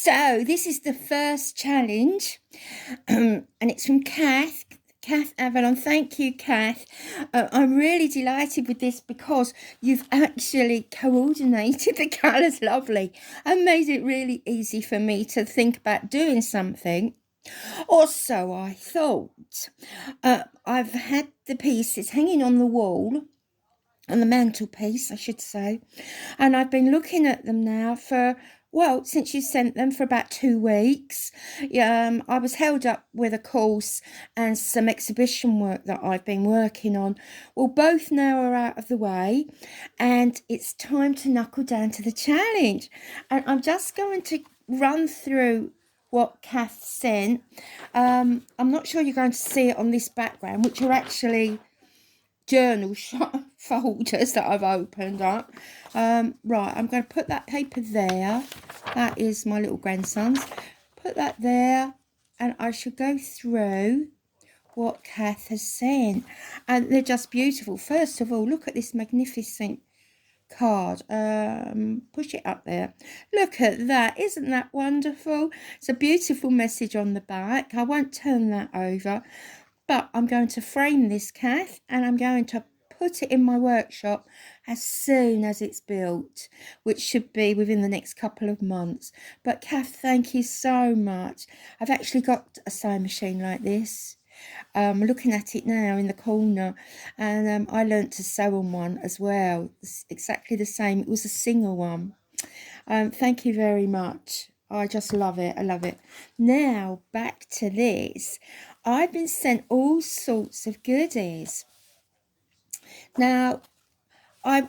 So this is the first challenge, and it's from Kath Avalon. Thank you, Kath. I'm really delighted with this because you've actually coordinated the colours lovely and made it really easy for me to think about doing something. Or so I thought. I've had the pieces hanging on the wall, on the mantelpiece, I should say, and I've been looking at them now since you sent them, for about 2 weeks. I was held up with a course and some exhibition work that I've been working on. Well, both now are out of the way, and it's time to knuckle down to the challenge. And I'm just going to run through what Kath sent. I'm not sure you're going to see it on this background, which are actually journal folders that I've opened up. Right, I'm going to put that paper there. That is my little grandson's. Put that there, and I shall go through what Kath has sent, and they're just beautiful. First of all, look at this magnificent card. Push it up there. Look at that. Isn't that wonderful? It's a beautiful message on the back. I won't turn that over, but I'm going to frame this, Kath, and I'm going to put it in my workshop as soon as it's built, which should be within the next couple of months. But Kath, thank you so much. I've actually got a sewing machine like this. I'm looking at it now in the corner, and I learnt to sew on one as well. It's exactly the same. It was a Singer one. Thank you very much. I just love it. I love it. Now, back to this. I've been sent all sorts of goodies. Now, I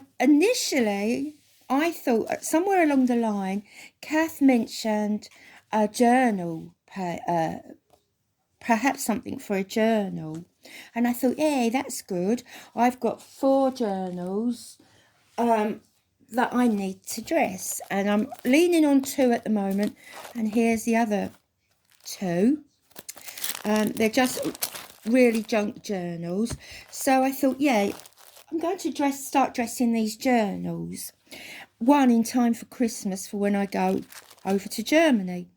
thought somewhere along the line, Kath mentioned a journal, perhaps something for a journal. And I thought, yeah, that's good. I've got 4 journals that I need to dress, and I'm leaning on 2 at the moment, and here's the other 2. They're just really junk journals. So I thought, yeah, I'm going to start dressing these journals. One in time for Christmas, for when I go over to Germany.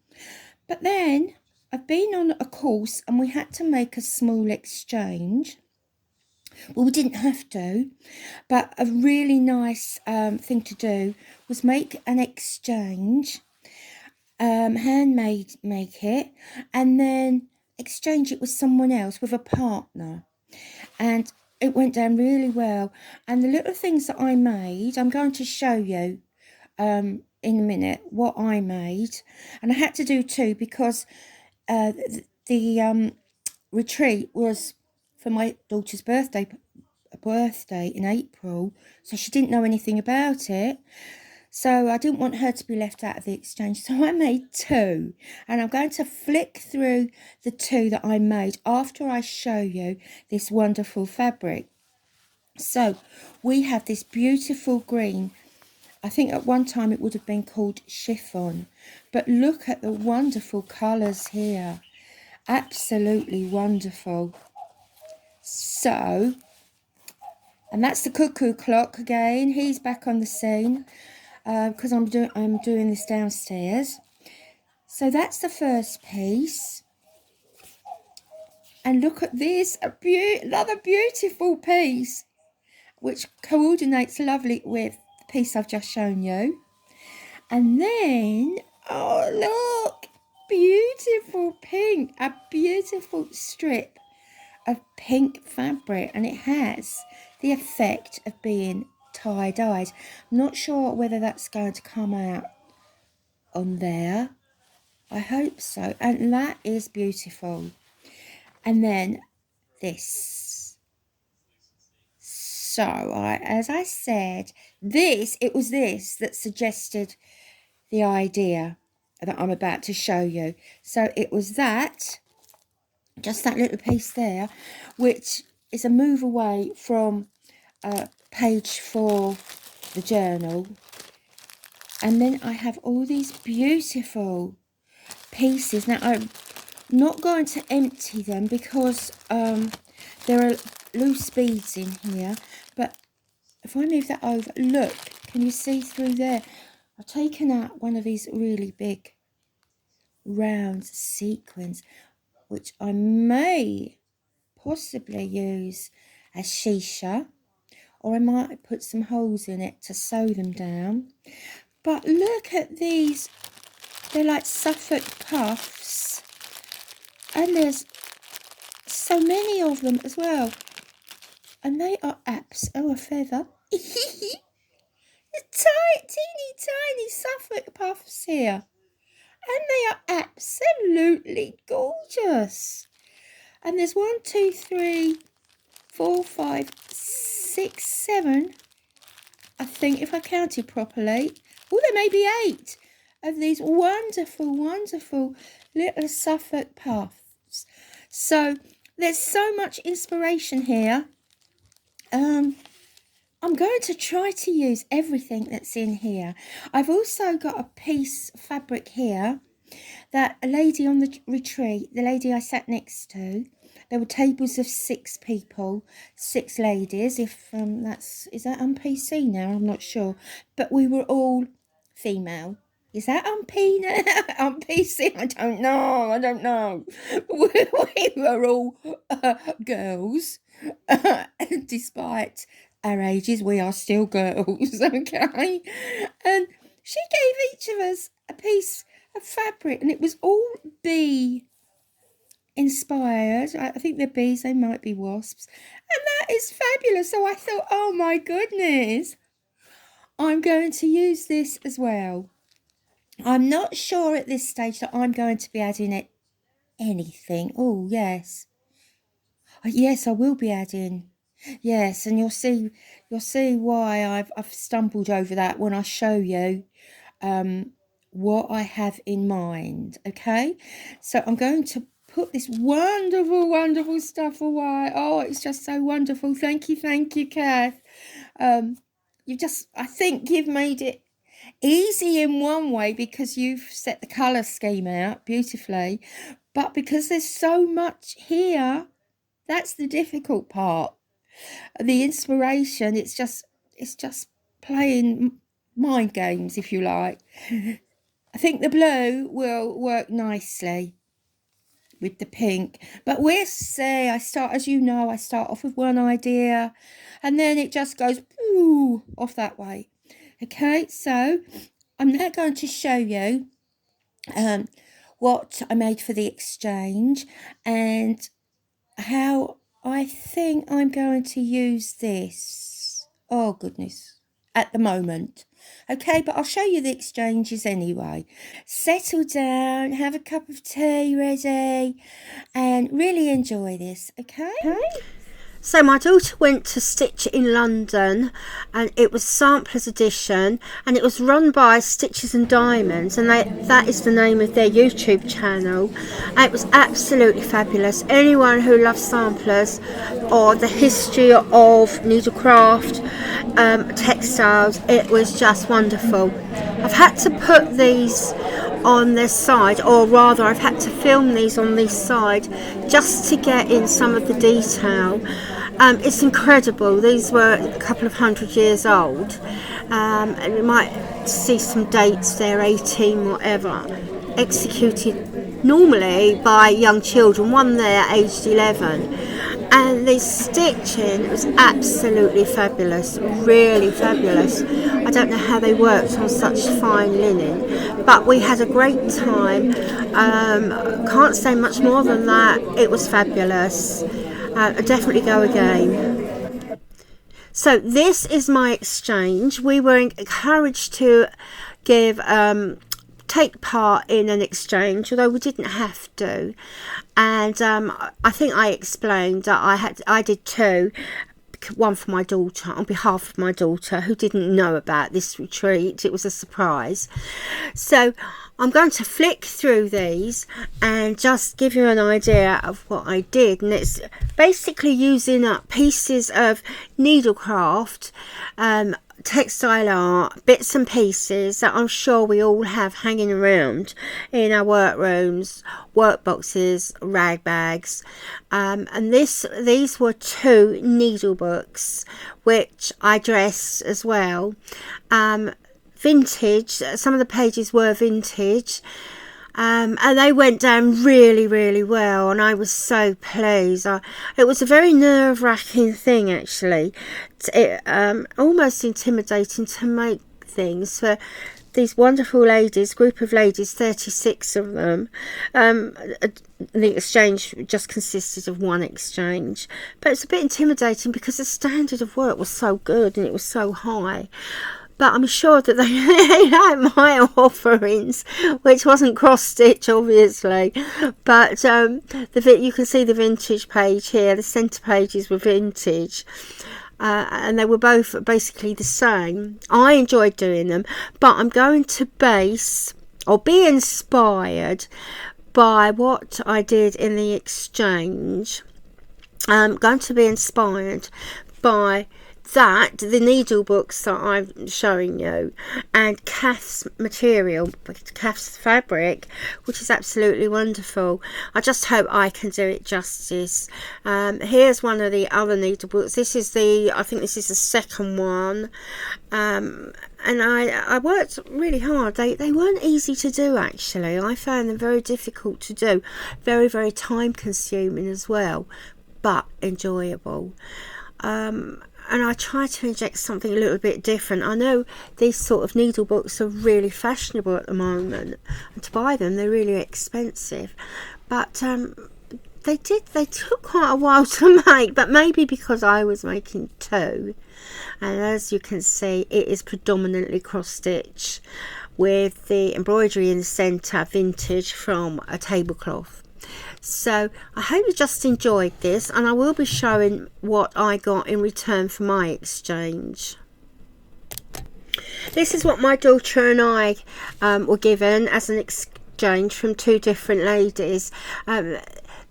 But then I've been on a course and we had to make a small exchange. Well, we didn't have to, but a really nice thing to do was make an exchange, handmade, make it, and then exchange it with someone else, with a partner. And it went down really well. And the little things that I made, I'm going to show you in a minute what I made. And I had to do 2 because the retreat was for my daughter's birthday in April, so she didn't know anything about it. So I didn't want her to be left out of the exchange. So I made 2, and I'm going to flick through the 2 that I made after I show you this wonderful fabric. So we have this beautiful green. I think at one time it would have been called chiffon, but look at the wonderful colours here. Absolutely wonderful. So, and that's the cuckoo clock again. He's back on the scene. Because I'm doing this downstairs. So that's the first piece. And look at this, another beautiful piece, which coordinates lovely with the piece I've just shown you. And then, oh look, beautiful pink, a beautiful strip of pink fabric, and it has the effect of being tie-dyed. I'm not sure whether that's going to come out on there. I hope so. And that is beautiful. And then this. So as I said, it was this that suggested the idea that I'm about to show you. So it was that, just that little piece there, which is a move away from page 4, the journal. And then I have all these beautiful pieces. Now I'm not going to empty them because there are loose beads in here, but if I move that over, look, can you see through there? I've taken out one of these really big round sequins, which I may possibly use as shisha, or I might put some holes in it to sew them down. But look at these, they're like Suffolk puffs, and there's so many of them as well, and they are a feather. Teeny tiny Suffolk puffs here, and they are absolutely gorgeous. And there's 1, 2, 3, 4, 5, 6, 7, I think, if I counted properly. Oh, there may be 8 of these wonderful, wonderful little Suffolk puffs. So there's so much inspiration here. I'm going to try to use everything that's in here. I've also got a piece of fabric here that a lady on the retreat, the lady I sat next to, there were tables of 6 people, 6 ladies, if is that on PC now? I'm not sure. But we were all female. Is that on PC? I don't know. We were all girls. Despite our ages, we are still girls, okay? And she gave each of us a piece of fabric, and it was all bee inspired. I think they're bees, they might be wasps, and that is fabulous. So I thought, oh my goodness, I'm going to use this as well. I'm not sure at this stage that I'm going to be adding it anything. Oh yes, I will be adding. Yes, and you'll see why I've stumbled over that when I show you what I have in mind. Okay, so I'm going to put this wonderful, wonderful stuff away. Oh, it's just so wonderful. Thank you, Kath. I think you've made it easy in one way because you've set the colour scheme out beautifully, but because there's so much here, that's the difficult part. The inspiration, it's just playing mind games, if you like. I think the blue will work nicely with the pink, but we'll see. I start off with one idea, and then it just goes off that way. Okay, so I'm now going to show you what I made for the exchange and how I think I'm going to use this. Oh goodness, at the moment. Okay, but I'll show you the exchanges anyway. Settle down, have a cup of tea ready, and really enjoy this, okay? So my daughter went to Stitch in London, and it was Samplers Edition, and it was run by Stitches and Diamonds, and that is the name of their YouTube channel. And it was absolutely fabulous. Anyone who loves samplers or the history of needlecraft, textiles, it was just wonderful. I've had to put these on this side, or rather I've had to film these on this side just to get in some of the detail. It's incredible. These were a couple of 100 years old, and you might see some dates there, 18 whatever, executed normally by young children, one there aged 11. And the stitching was absolutely fabulous, really fabulous. I don't know how they worked on such fine linen, but we had a great time. Can't say much more than that. It was fabulous. I'd definitely go again. So this is my exchange. We were encouraged to take part in an exchange, although we didn't have to. And I think I explained that I did 2, one for my daughter, on behalf of my daughter, who didn't know about this retreat. It was a surprise. So I'm going to flick through these and just give you an idea of what I did. And it's basically using up pieces of needlecraft, textile art, bits and pieces that I'm sure we all have hanging around in our workrooms, workboxes, rag bags, and these were 2 needlebooks which I dressed as well. Vintage, some of the pages were vintage. And they went down really, really well, and I was so pleased. It was a very nerve-wracking thing, actually. Almost intimidating to make things for these wonderful ladies, group of ladies, 36 of them. The exchange just consisted of one exchange, but it's a bit intimidating because the standard of work was so good and it was so high. But I'm sure that they like my offerings, which wasn't cross stitch, obviously. But you can see the vintage page here. The centre pages were vintage. And they were both basically the same. I enjoyed doing them, but I'm going to base or be inspired by what I did in the exchange. I'm going to be inspired by the needle books that I'm showing you, and Kath's material, Kath's fabric, which is absolutely wonderful. I just hope I can do it justice. Here's one of the other needle books. I think this is the second one. And I worked really hard. They weren't easy to do, actually. I found them very difficult to do, very, very time consuming as well, but enjoyable. And I try to inject something a little bit different. I know these sort of needle books are really fashionable at the moment, and to buy them they're really expensive, but they took quite a while to make, but maybe because I was making two. And as you can see, it is predominantly cross stitch with the embroidery in the centre, vintage from a tablecloth. So I hope you just enjoyed this, and I will be showing what I got in return for my exchange. This is what my daughter and I were given as an exchange from two different ladies.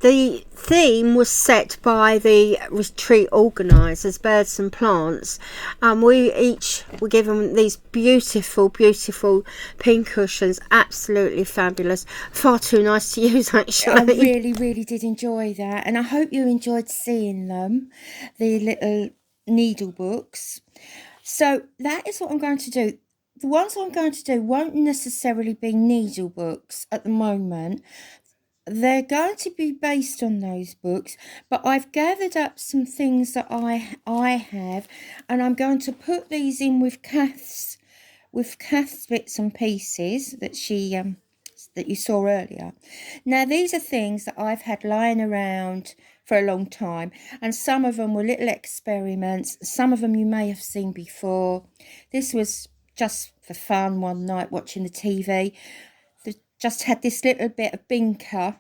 The theme was set by the retreat organisers, Birds and Plants. We each were given these beautiful, beautiful pin cushions, absolutely fabulous. Far too nice to use, actually. I really, really did enjoy that, and I hope you enjoyed seeing them, the little needle books. So that is what I'm going to do. The ones I'm going to do won't necessarily be needle books at the moment. They're going to be based on those books, but I've gathered up some things that I have, and I'm going to put these in with Kath's bits and pieces that she that you saw earlier. Now these are things that I've had lying around for a long time, and some of them were little experiments. Some of them you may have seen before. This was just for fun one night watching the TV. Just had this little bit of binker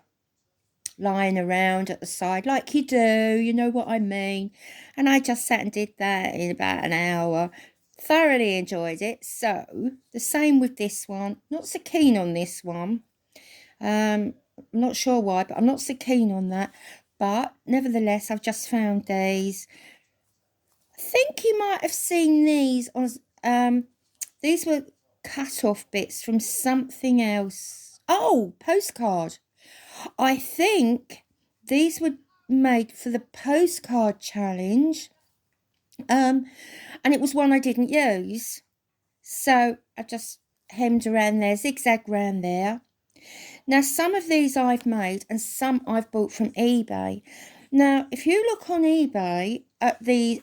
lying around at the side like you do, you know what I mean. And I just sat and did that in about an hour. Thoroughly enjoyed it. So the same with this one. Not so keen on this one. I'm not sure why, but I'm not so keen on that. But nevertheless, I've just found these. I think you might have seen these on these were cut off bits from something else. Oh, postcard. I think these were made for the postcard challenge. And it was one I didn't use. So I just hemmed around there, zigzag around there. Now, some of these I've made and some I've bought from eBay. Now, if you look on eBay at the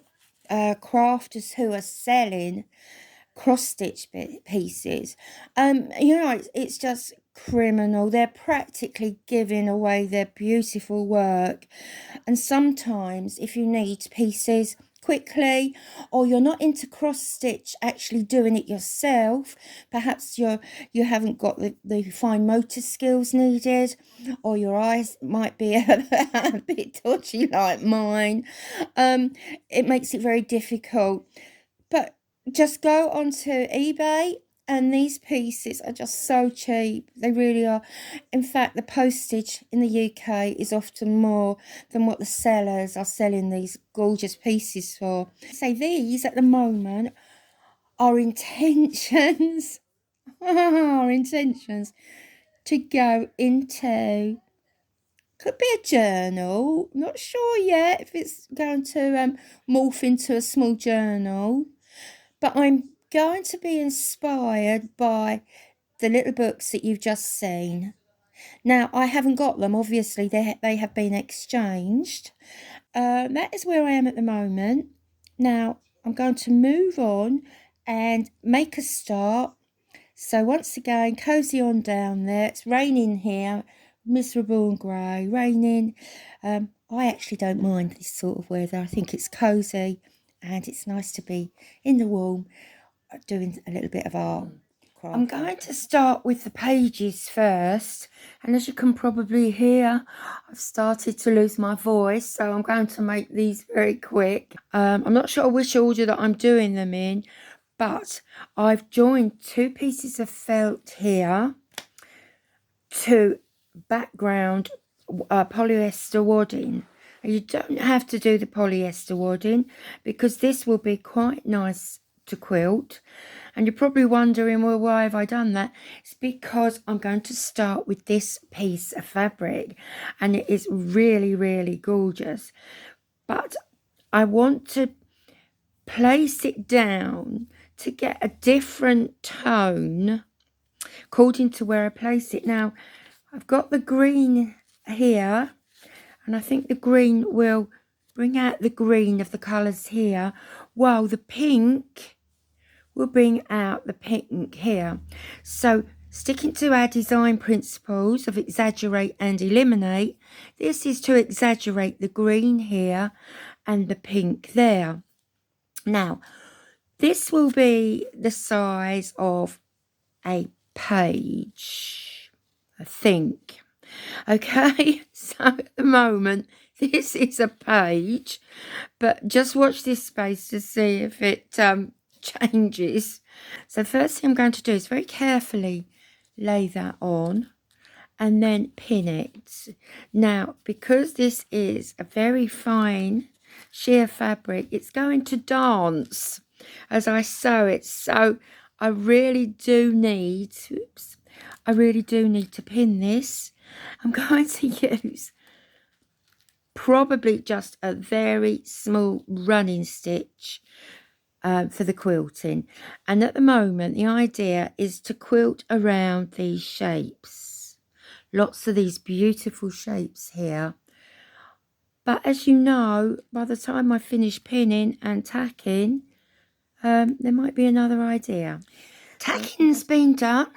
crafters who are selling cross-stitch pieces, it's just criminal. They're practically giving away their beautiful work. And sometimes if you need pieces quickly, or you're not into cross stitch actually doing it yourself, perhaps you haven't got the fine motor skills needed, or your eyes might be a bit dodgy like mine, it makes it very difficult. But just go onto eBay, and these pieces are just so cheap. They really are. In fact, the postage in the UK is often more than what the sellers are selling these gorgeous pieces for. So these at the moment are intentions, are intentions to go into, could be a journal. Not sure yet if it's going to morph into a small journal. But I'm going to be inspired by the little books that you've just seen. Now, I haven't got them. Obviously, they have been exchanged. That is where I am at the moment. Now, I'm going to move on and make a start. So once again, cozy on down there. It's raining here, miserable and grey, raining. I actually don't mind this sort of weather. I think it's cozy and it's nice to be in the warm, doing a little bit of art. I'm going to start with the pages first, and as you can probably hear, I've started to lose my voice, so I'm going to make these very quick. I'm not sure which order that I'm doing them in, but I've joined 2 pieces of felt here to background polyester wadding. You don't have to do the polyester wadding because this will be quite nice to quilt. And you're probably wondering, well, why have I done that? It's because I'm going to start with this piece of fabric, and it is really, really gorgeous. But I want to place it down to get a different tone according to where I place it. Now, I've got the green here, and I think the green will bring out the green of the colours here, while the pink will bring out the pink here. So sticking to our design principles of exaggerate and eliminate, this is to exaggerate the green here and the pink there. Now, this will be the size of a page, I think. Okay, so at the moment, this is a page, but just watch this space to see if it changes. So first thing I'm going to do is very carefully lay that on and then pin it. Now, because this is a very fine sheer fabric, it's going to dance as I sew it. So I really do need, I really do need to pin this. I'm going to use probably just a very small running stitch for the quilting, and at the moment the idea is to quilt around these shapes, lots of these beautiful shapes here. But as you know, by the time I finish pinning and tacking, there might be another idea. Tacking's been done.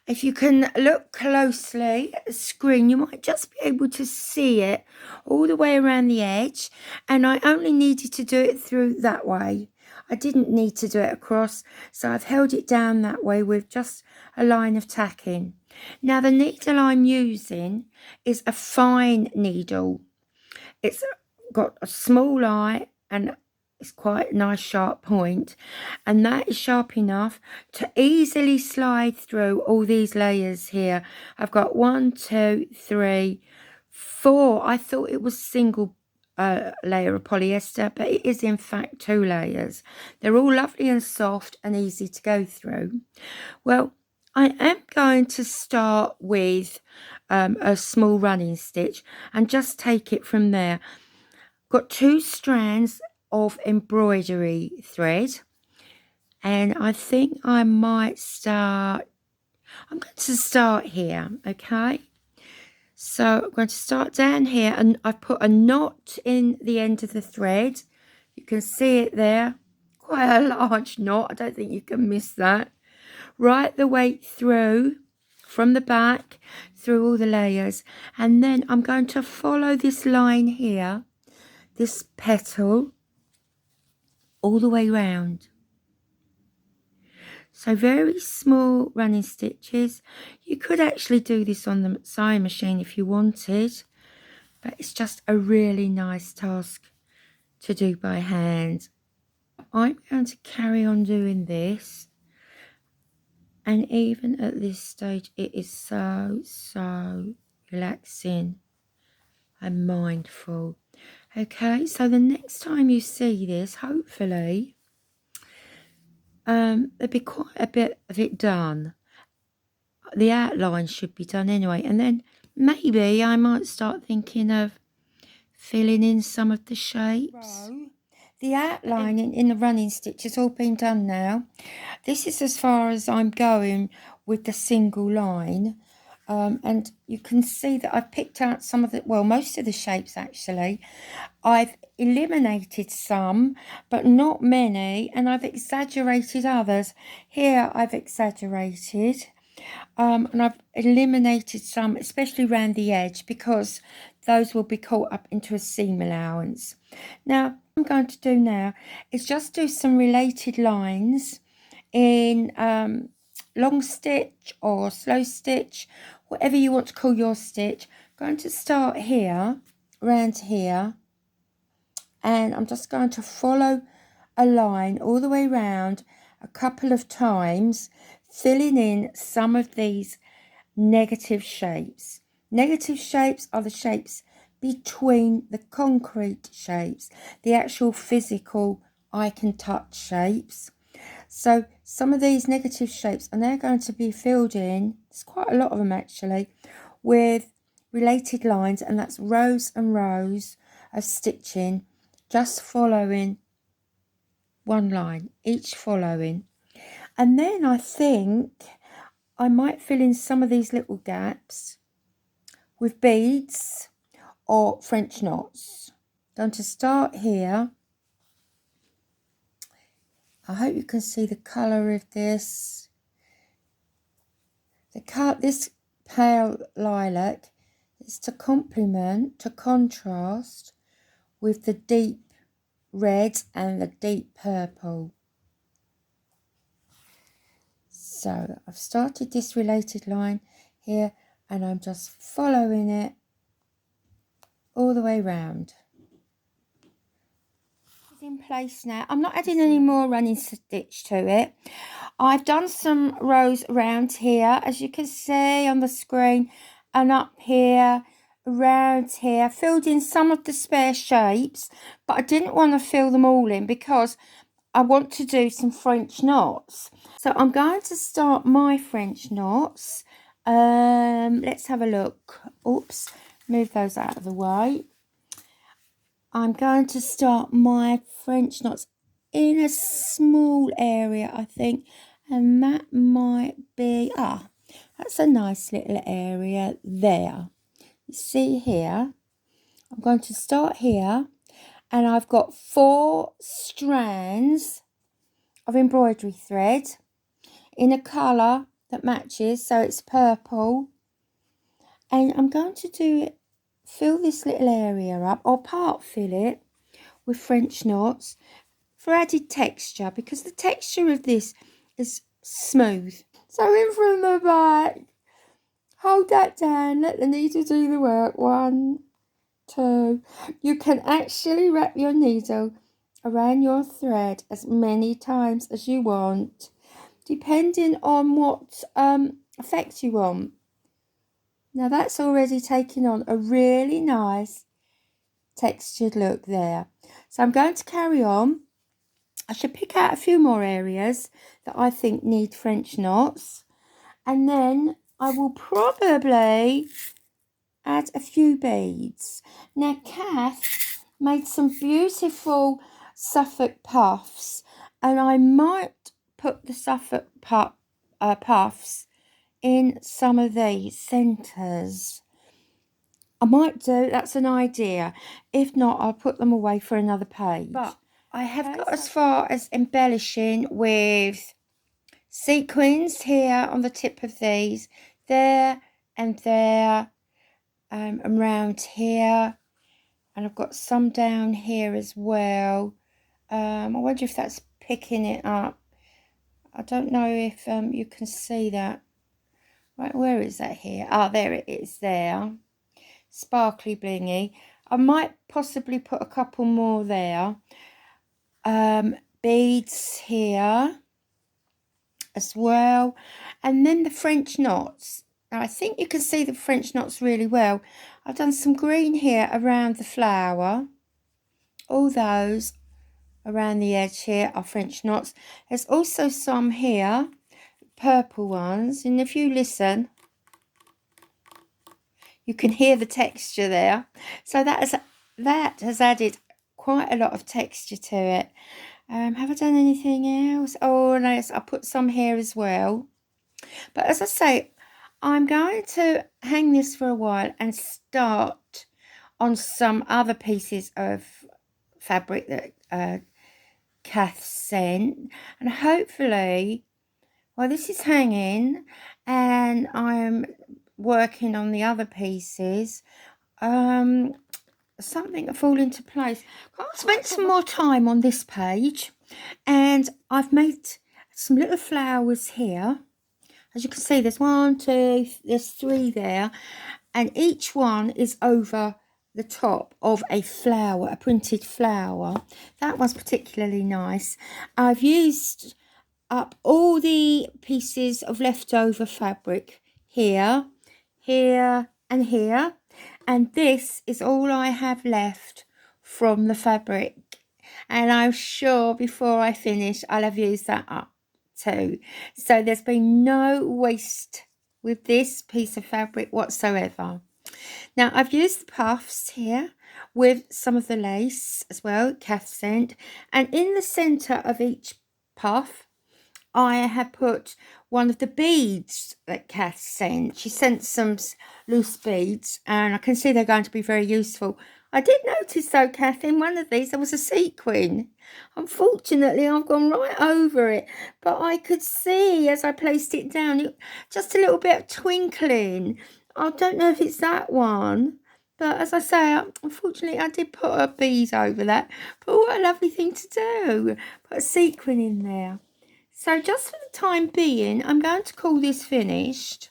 If you can look closely at the screen, you might just be able to see it all the way around the edge, and I only needed to do it through that way. I didn't need to do it across, so I've held it down that way with just a line of tacking. Now, the needle I'm using is a fine needle. It's got a small eye and it's quite a nice sharp point, and that is sharp enough to easily slide through all these layers here. I've got 1, 2, 3, 4. I thought it was single layer of polyester, but it is in fact 2 layers. They're all lovely and soft and easy to go through. Well, I am going to start with a small running stitch and just take it from there. Got 2 strands of embroidery thread, and I think I might start, I'm going to start here, okay? So I'm going to start down here, and I've put a knot in the end of the thread. You can see it there, quite a large knot. I don't think you can miss that. Right the way through, from the back, through all the layers. And then I'm going to follow this line here, this petal, all the way round. So very small running stitches. You could actually do this on the sewing machine if you wanted, but it's just a really nice task to do by hand. I'm going to carry on doing this, and even at this stage it is so relaxing and mindful. Okay, so the next time you see this, hopefully there'll be quite a bit of it done. The outline should be done anyway, and then maybe I might start thinking of filling in some of the shapes. The outline in the running stitch has all been done now. This is as far as I'm going with the single line. and you can see that I've picked out some of the, well, most of the shapes actually. I've eliminated some, but not many, and I've exaggerated others. Here I've exaggerated, and I've eliminated some, especially around the edge, because those will be caught up into a seam allowance. Now, what I'm going to do now is just do some related lines in long stitch or slow stitch, whatever you want to call your stitch. I'm going to start here, around here, and I'm just going to follow a line all the way around a couple of times, filling in some of these negative shapes. Negative shapes are the shapes between the concrete shapes, the actual physical I can touch shapes. So some of these negative shapes are now going to be filled in, there's quite a lot of them actually, with related lines, and that's rows and rows of stitching, just following one line, each following. And then I think I might fill in some of these little gaps with beads or French knots. Going to start here. I hope you can see the colour of this. This pale lilac is to complement, to contrast with the deep red and the deep purple. So I've started this related line here, and I'm just following it all the way round. It's in place now. I'm not adding any more running stitch to it. I've done some rows around here, as you can see on the screen, and up here, around here, filled in some of the spare shapes, but I didn't want to fill them all in because I want to do some French knots. So I'm going to start my French knots. Let's have a look. Oops, move those out of the way. I'm going to start my French knots in a small area, I think, and that might be, that's a nice little area there. You see here, I'm going to start here, and I've got 4 strands of embroidery thread in a colour that matches, so it's purple, and I'm going to fill this little area up, or part fill it with French knots for added texture, because the texture of this is smooth. So in from the back, hold that down, let the needle do the work. 1, 2. You can actually wrap your needle around your thread as many times as you want, depending on what effect you want. Now that's already taking on a really nice textured look there. So I'm going to carry on. I should pick out a few more areas that I think need French knots, and then I will probably add a few beads. Now Kath made some beautiful Suffolk puffs, and I might put the Suffolk puffs in some of these centres. I might do, that's an idea. If not, I'll put them away for another page. But I have got as far as embellishing with sequins here on the tip of these, there and there, around here, and I've got some down here as well. I wonder if that's picking it up. I don't know if you can see that. Right, where is that here? There it is there. Sparkly blingy. I might possibly put a couple more there. Beads here as well, and then the French knots. Now I think you can see the French knots really well. I've done some green here around the flower. All those around the edge here are French knots. There's also some here, purple ones, and if you listen, you can hear the texture there. So that has added quite a lot of texture to it. Have I done anything else? Oh, no, I put some here as well. But as I say, I'm going to hang this for a while and start on some other pieces of fabric that Kath sent, and hopefully, well, this is hanging and I'm working on the other pieces, something will fall into place. I'll spend some more time on this page, and I've made some little flowers here. As you can see, there's 1, 2, there's 3 there, and each one is over the top of a flower, a printed flower. That one's particularly nice. I've used up all the pieces of leftover fabric here, here and here, and this is all I have left from the fabric, and I'm sure before I finish I'll have used that up too. So there's been no waste with this piece of fabric whatsoever. Now I've used the puffs here with some of the lace as well, Kath sent, and in the centre of each puff I have put one of the beads that Kath sent. She sent some loose beads, and I can see they're going to be very useful. I did notice though, Kath, in one of these there was a sequin. Unfortunately, I've gone right over it, but I could see as I placed it down, just a little bit of twinkling. I don't know if it's that one, but as I say, unfortunately, I did put a bead over that. But what a lovely thing to do. Put a sequin in there. So just for the time being, I'm going to call this finished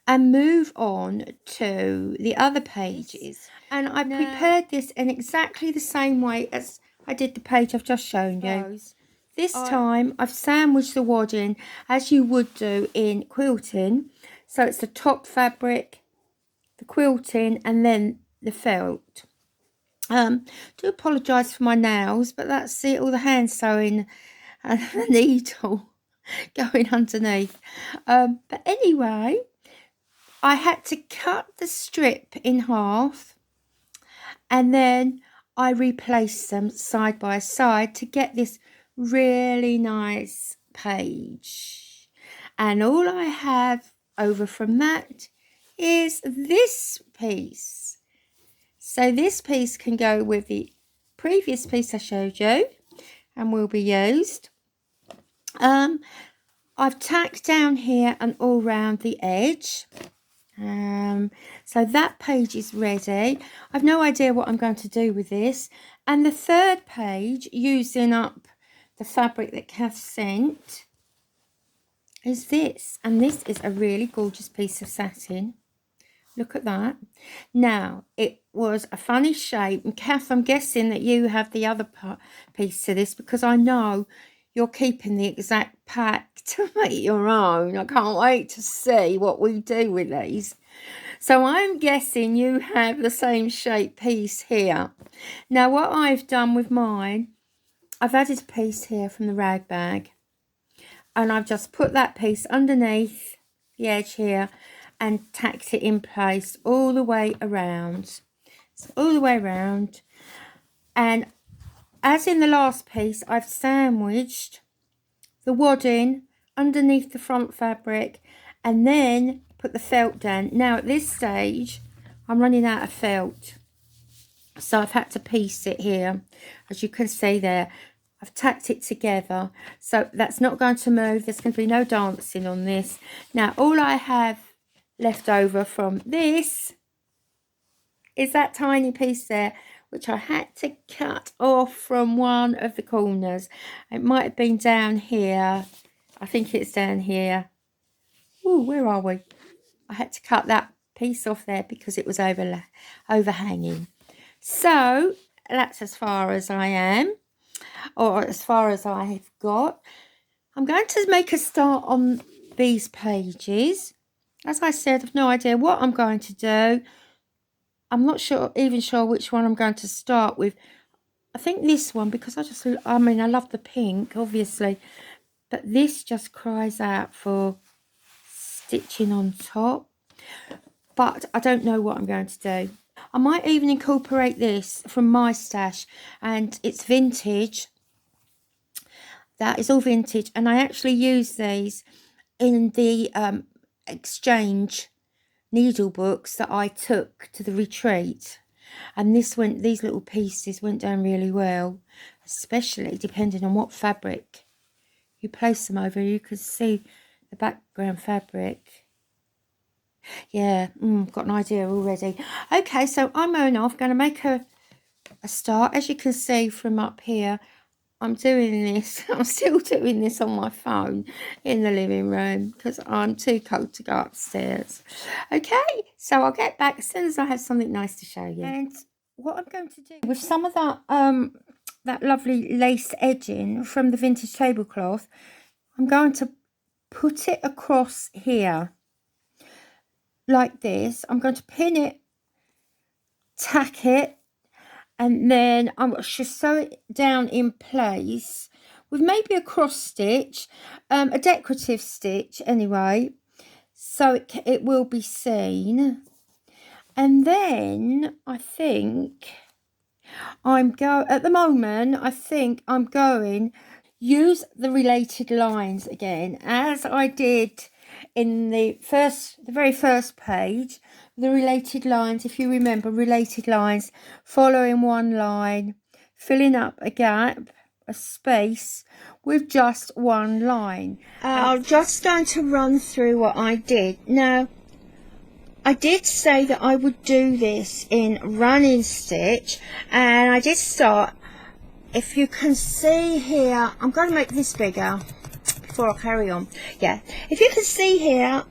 and move on to the other pages. And I prepared this in exactly the same way as I did the page I've just shown you. This time I've sandwiched the wadding as you would do in quilting. So it's the top fabric, the quilting, and then the felt. Do apologise for my nails, but that's it, all the hand sewing and the needle going underneath. But anyway, I had to cut the strip in half, and then I replaced them side by side to get this really nice page. And all I have over from that is this piece. So this piece can go with the previous piece I showed you and will be used. I've tacked down here and all round the edge. So that page is ready. I've no idea what I'm going to do with this. And the third page, using up the fabric that Kath sent, is this. And this is a really gorgeous piece of satin. Look at that. Now, it was a funny shape. And Kath, I'm guessing that you have the other piece to this, because I know you're keeping the exact pack to make your own. I can't wait to see what we do with these. So I'm guessing you have the same shape piece here. Now, what I've done with mine, I've added a piece here from the rag bag, and I've just put that piece underneath the edge here and tacked it in place all the way around. So all the way around. And as in the last piece, I've sandwiched the wadding underneath the front fabric and then put the felt down. Now at this stage, I'm running out of felt, so I've had to piece it here. As you can see there, I've tacked it together, so that's not going to move. There's going to be no dancing on this. Now all I have left over from this is that tiny piece there, which I had to cut off from one of the corners. It might have been down here. I think it's down here. Oh, where are we? I had to cut that piece off there because it was overhanging. So that's as far as I am, or as far as I've got. I'm going to make a start on these pages. As I said, I've no idea what I'm going to do. I'm not even sure which one I'm going to start with. I think this one, because I love the pink, obviously, but this just cries out for stitching on top. But I don't know what I'm going to do. I might even incorporate this from my stash, and it's vintage. That is all vintage, and I actually use these in the exchange needle books that I took to the retreat, and these little pieces went down really well, especially depending on what fabric you place them over. You could see the background fabric. Yeah, got an idea already. Okay, so I'm going to make a start. As you can see from up here, I'm doing this. I'm still doing this on my phone in the living room because I'm too cold to go upstairs. Okay, so I'll get back as soon as I have something nice to show you. And what I'm going to do with some of that that lovely lace edging from the vintage tablecloth, I'm going to put it across here like this. I'm going to pin it, tack it, and then I should sew it down in place with maybe a cross stitch, a decorative stitch anyway, so it will be seen. And then I think at the moment I think I'm going use the related lines again, as I did in the very first page. The related lines, if you remember, related lines, following one line, filling up a gap, a space with just one line. I'm just going to run through what I did. Now, I did say that I would do this in running stitch, and I did start. If you can see here, I'm going to make this bigger before I carry on. Yeah, if you can see here,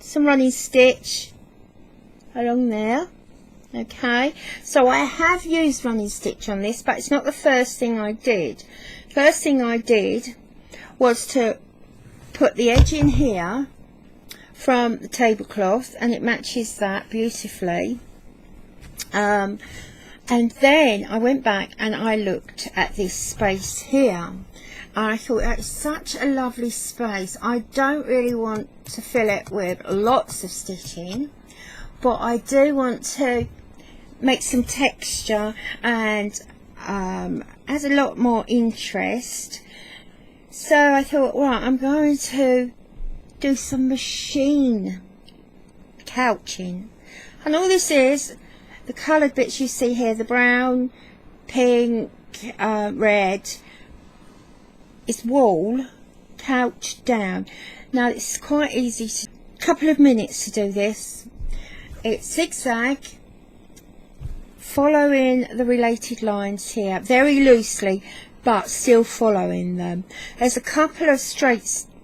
some running stitch along there. Okay, so I have used running stitch on this, but it's not the first thing I did. First thing I did was to put the edge in here from the tablecloth, and it matches that beautifully. And then I went back and I looked at this space here, and I thought that's such a lovely space. I don't really want to fill it with lots of stitching, but I do want to make some texture and has a lot more interest. So I thought, right, I'm going to do some machine couching, and all this is the coloured bits you see here, the brown, pink, red, is wool couched down. Now it's quite easy, a couple of minutes to do this. It's zigzag, following the related lines here very loosely, but still following them. There's a couple of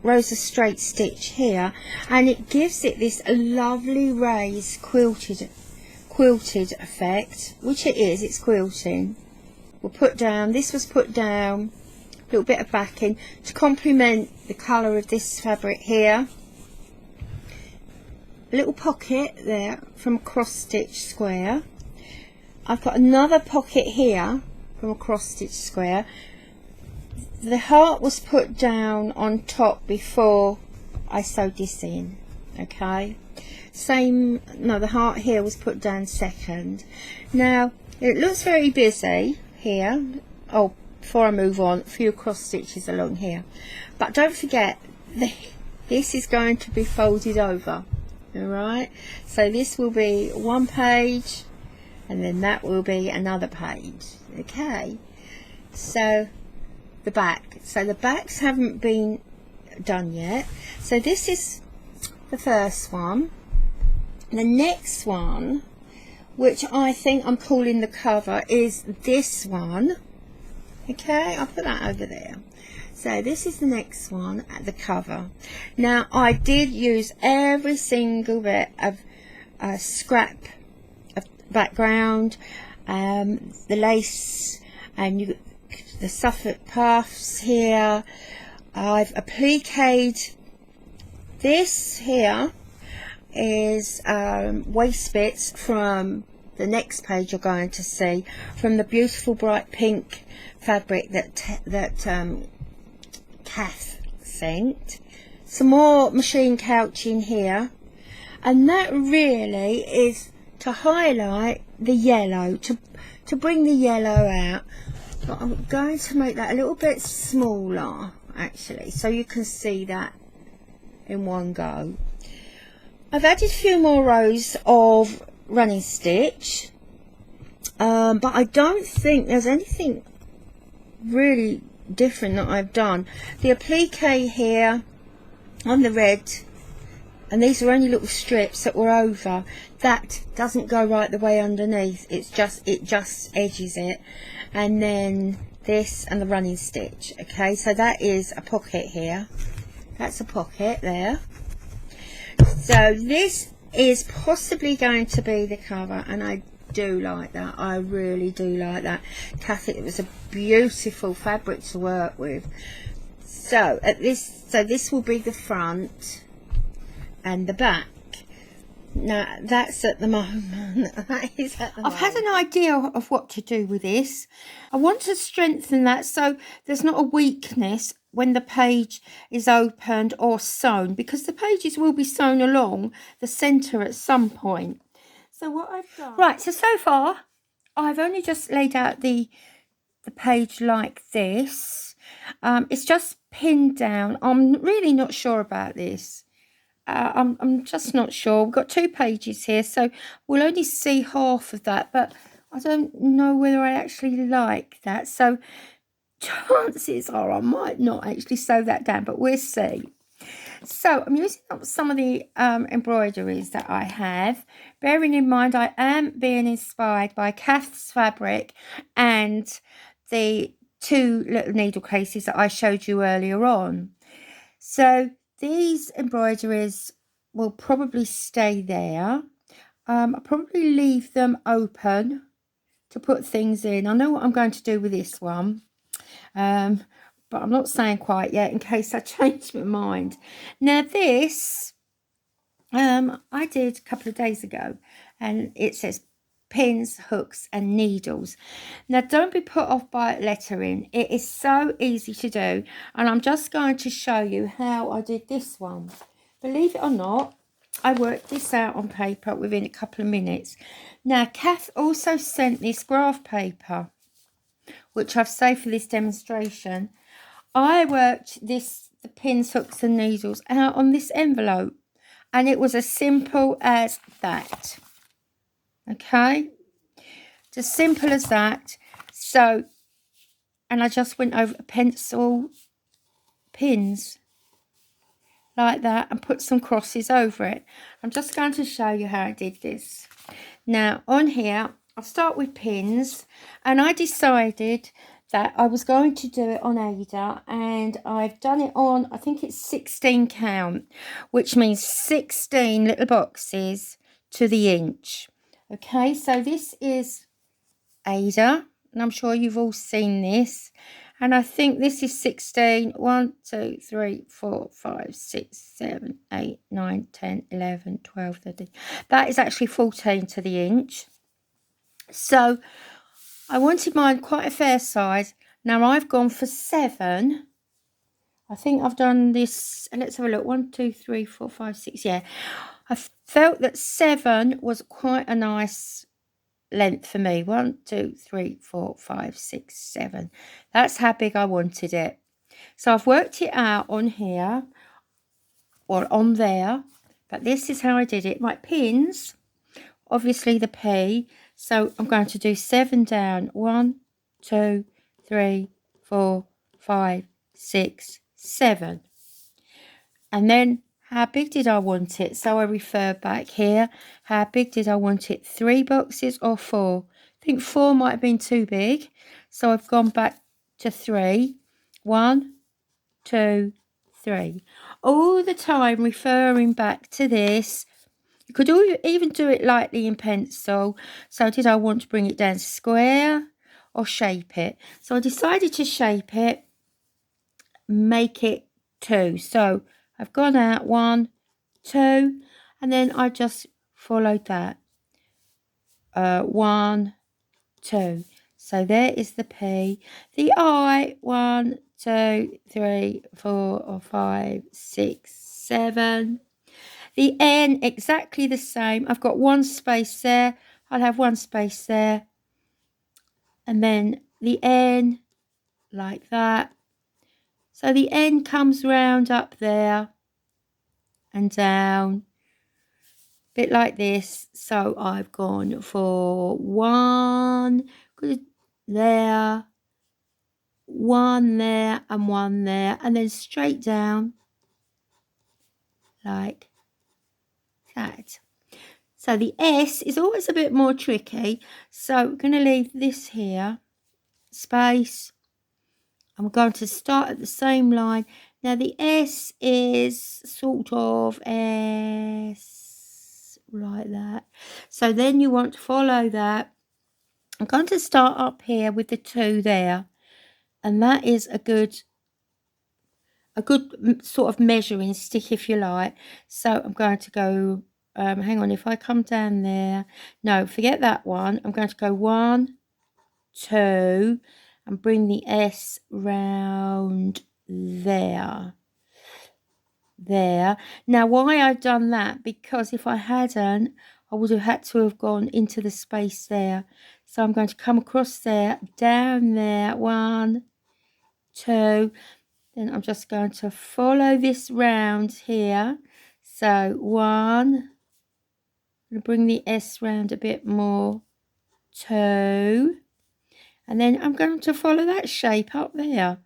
rows of straight stitch here, and it gives it this lovely raised quilted effect, which it is. It's quilting. We'll put down, this was put down, a little bit of backing to complement the colour of this fabric here. A little pocket there from a cross stitch square. I've got another pocket here from a cross stitch square. The heart was put down on top before I sewed this in. Okay, the heart here was put down second. Now it looks very busy here. Oh, before I move on, a few cross stitches along here, but don't forget this is going to be folded over. Alright, so this will be one page, and then that will be another page. Okay, so the backs haven't been done yet. So this is the first one. The next one, which I think I'm calling the cover, is this one. Okay, I'll put that over there. So this is the next one at the cover. Now I did use every single bit of scrap of background, the lace, and the Suffolk puffs here. I've appliqued this here is waist bits from the next page you're going to see, from the beautiful bright pink fabric that Kath sent. Some more machine couching here, and that really is to highlight the yellow, to bring the yellow out. But I'm going to make that a little bit smaller actually, so you can see that in one go. I've added a few more rows of running stitch, but I don't think there's anything really different that I've done. The applique here on the red, and these are only little strips that were over, that doesn't go right the way underneath. It just edges it. And then this and the running stitch. Okay, so that is a pocket here. That's a pocket there. So this is possibly going to be the cover, and I do like that. I really do like that. Kath, it was a beautiful fabric to work with. So this will be the front and the back. Now that's at the moment. That is at the moment. I've had an idea of what to do with this. I want to strengthen that so there's not a weakness when the page is opened or sewn, because the pages will be sewn along the centre at some point. So what I've done, right, so far I've only just laid out the page like this. It's just pinned down. I'm really not sure about this. I'm just not sure. We've got 2 pages here, so we'll only see half of that, but I don't know whether I actually like that. So chances are I might not actually sew that down, but we'll see. So I'm using up some of the embroideries that I have, bearing in mind I am being inspired by Kath's fabric and the 2 little needle cases that I showed you earlier on. So these embroideries will probably stay there. I'll probably leave them open to put things in. I know what I'm going to do with this one, but I'm not saying quite yet in case I change my mind. Now this I did a couple of days ago, and it says pins, hooks and needles. Now don't be put off by lettering. It is so easy to do, and I'm just going to show you how I did this one. Believe it or not, I worked this out on paper within a couple of minutes. Now Kath also sent this graph paper, which I've saved for this demonstration. I worked the pins, hooks and needles out on this envelope, and it was as simple as that. Okay, just simple as that. So, and I just went over pencil pins like that and put some crosses over it. I'm just going to show you how I did this. Now on here I'll start with pins, and I decided that I was going to do it on Ada, and I've done it on, I think it's 16 count, which means 16 little boxes to the inch. Okay, so this is Ada, and I'm sure you've all seen this, and I think this is 16. 1 2 3 4 5 6 7 8 9 10 11 12 13. That is actually 14 to the inch. So I wanted mine quite a fair size. Now I've gone for 7. I think I've done this, let's have a look, 1 2 3 4 5 6. Yeah, I felt that 7 was quite a nice length for me. 1 2 3 4 5 6 7. That's how big I wanted it. So I've worked it out on here or on there, but this is how I did it. My pins, obviously the P, so I'm going to do 7 down. 1 2 3 4 5 6 7. And then how big did I want it? So I refer back here. How big did I want it? 3 boxes or 4? I think 4 might have been too big, so I've gone back to 3. 1 2 3. All the time referring back to this. You could even do it lightly in pencil. So did I want to bring it down square or shape it? So I decided to shape it, make it 2. So I've gone out 1 2, and then I just followed that. 1 2. So there is the P. The I, 1 2 3 4 5 6 7. The N, exactly the same. I've got 1 space there. I'll have 1 space there. And then the N, like that. So the N comes round up there and down. bit like this. So I've gone for one there, one there, and one there, and then straight down like that. So the S is always a bit more tricky, so we're going to leave this here, space. I'm going to start at the same line. Now the S is sort of S like that. So then you want to follow that. I'm going to start up here with the 2 there, and that is a good sort of measuring stick, if you like. So I'm going to go, hang on, if I come down there, no, forget that one. I'm going to go 1, 2, and bring the S round there. Now why I've done that, because if I hadn't, I would have had to have gone into the space there. So I'm going to come across there, down there, 1, 2, then I'm just going to follow this round here. So 1, I'm going to bring the S round a bit more, 2, and then I'm going to follow that shape up there.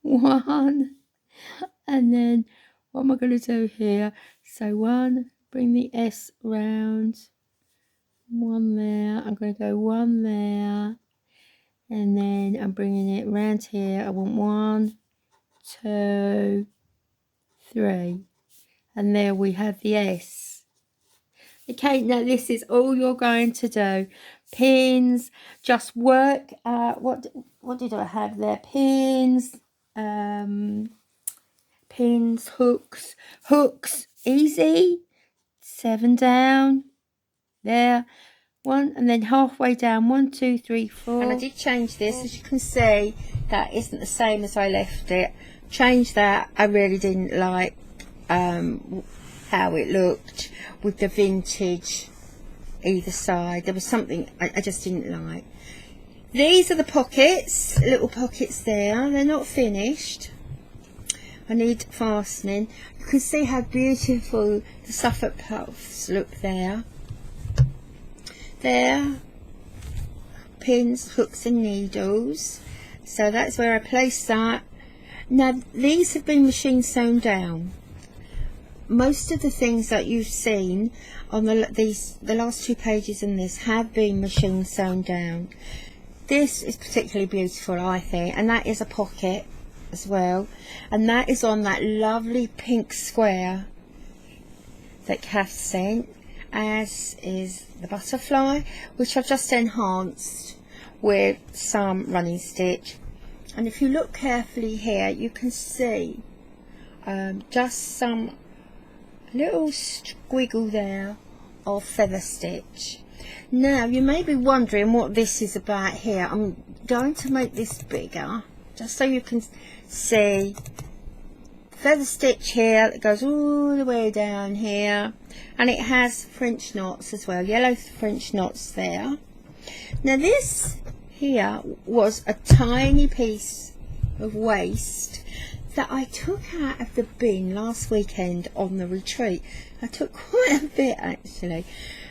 1, and then what am I going to do here? So 1, bring the S round, 1 there, I'm going to go 1 there, and then I'm bringing it round here. I want 1, 2, 3, and there we have the S. Okay, now this is all you're going to do. Pins, just work. What did I have there? Pins, pins, hooks, easy. 7 down, there, 1, and then halfway down, 1, 2, 3, 4. And I did change this, as you can see, that isn't the same as I left it. Changed that. I really didn't like how it looked with the vintage either side. There was something I just didn't like. These are the pockets, little pockets there. They're not finished. I need fastening. You can see how beautiful the Suffolk puffs look there. There, pins, hooks and needles. So that's where I place that. Now these have been machine sewn down. Most of the things that you've seen on the last 2 pages in this have been machine sewn down. This is particularly beautiful, I think, and that is a pocket as well, and that is on that lovely pink square that Kath sent, as is the butterfly, which I've just enhanced with some running stitch. And if you look carefully here, you can see just some little squiggle there of feather stitch. Now you may be wondering what this is about here. I'm going to make this bigger just so you can see feather stitch here that goes all the way down here, and it has French knots as well, yellow French knots there. Now this here was a tiny piece of waste that I took out of the bin last weekend on the retreat. I took quite a bit actually,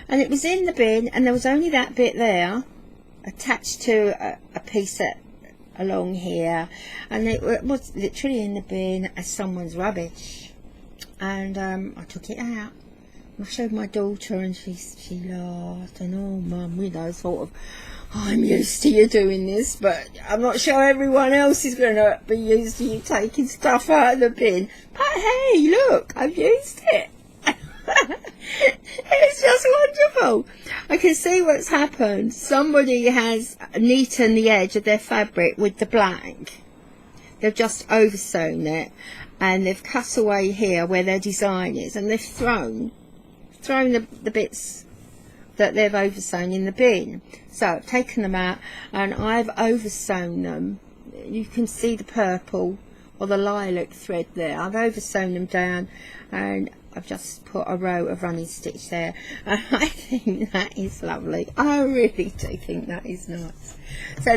and it was in the bin, and there was only that bit there attached to a piece that along here, and it was literally in the bin as someone's rubbish. And I took it out. I showed my daughter, and she laughed, and oh mum, you know, sort of, I'm used to you doing this, but I'm not sure everyone else is going to be used to you taking stuff out of the bin. But hey, look, I've used it. It's just wonderful. I can see what's happened. Somebody has neatened the edge of their fabric with the black. They've just oversewn it, and they've cut away here where their design is, and they've thrown the bits that they've oversewn in the bin. So I've taken them out and I've oversewn them. You can see the purple or the lilac thread there. I've oversewn them down, and I've just put a row of running stitch there, and I think that is lovely. I really do think that is nice. So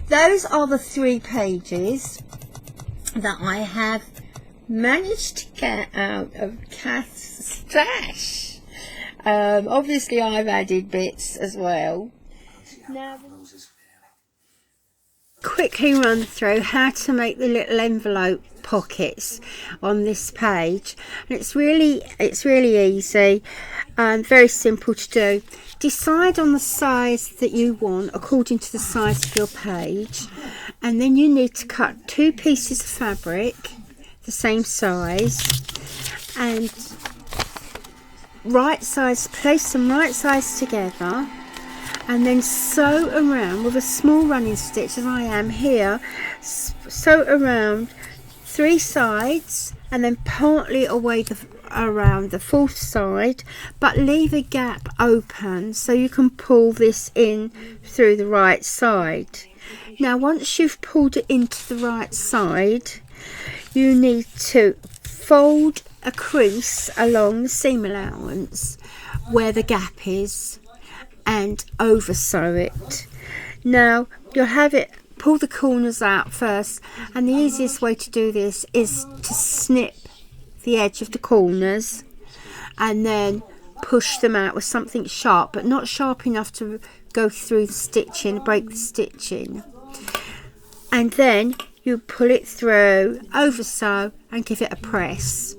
those are the 3 pages that I have managed to get out of Kath's stash. Obviously I've added bits as well. Now, quickly run through how to make the little envelope pockets on this page, and it's really easy and very simple to do. Decide on the size that you want according to the size of your page, and then you need to cut 2 pieces of fabric the same size and place them right sides together, and then sew around with a small running stitch, as I am here. Sew around 3 sides and then partly around the 4th side, but leave a gap open so you can pull this in through the right side. Now once you've pulled it into the right side, you need to fold a crease along the seam allowance where the gap is and over sew it. Now you'll have it, pull the corners out first, and the easiest way to do this is to snip the edge of the corners and then push them out with something sharp, but not sharp enough to go through the stitching, break the stitching. And then you pull it through, over sew and give it a press.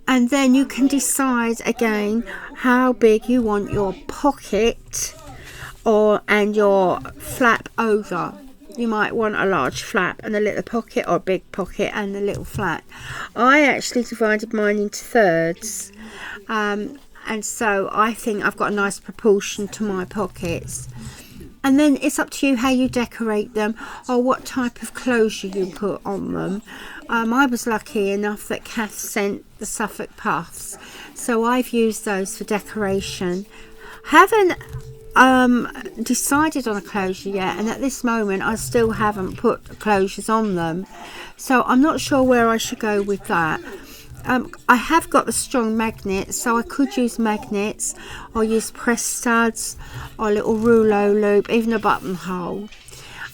And then you can decide again how big you want your pocket and your flap over. You might want a large flap and a little pocket, or a big pocket and a little flap. I actually divided mine into thirds, and so I think I've got a nice proportion to my pockets. And then it's up to you how you decorate them or what type of closure you put on them. I was lucky enough that Kath sent the Suffolk puffs, so I've used those for decoration. Haven't decided on a closure yet, and at this moment I still haven't put closures on them, so I'm not sure where I should go with that. I have got the strong magnets, so I could use magnets or use press studs or a little rouleau loop, even a buttonhole.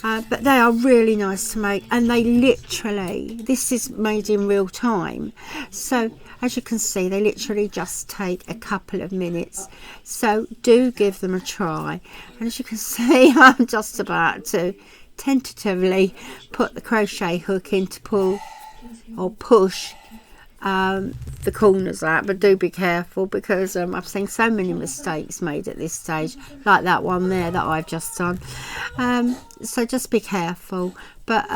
But they are really nice to make, and they literally, this is made in real time, so as you can see they literally just take a couple of minutes, so do give them a try. And as you can see, I'm just about to tentatively put the crochet hook in to pull or push the corners out, but do be careful, because I've seen so many mistakes made at this stage, like that one there that I've just done. So just be careful, but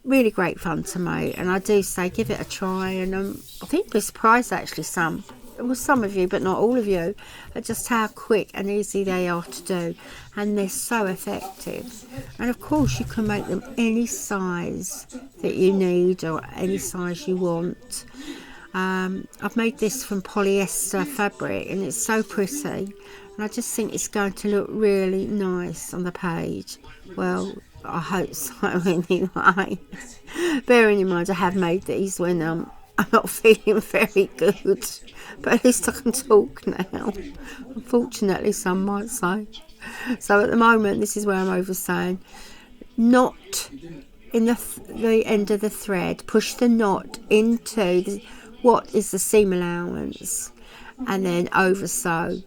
really great fun to make, and I do say give it a try. And I think you'll be surprised actually, some of you, but not all of you, at just how quick and easy they are to do, and they're so effective. And of course you can make them any size that you need or any size you want. I've made this from polyester fabric, and it's so pretty, and I just think it's going to look really nice on the page. Well, I hope so anyway. Bearing in mind I have made these when I'm not feeling very good, but at least I can talk now, unfortunately some might say. So at the moment this is where I'm oversewing. Knot in the end of the thread, push the knot into what is the seam allowance, and then over sew.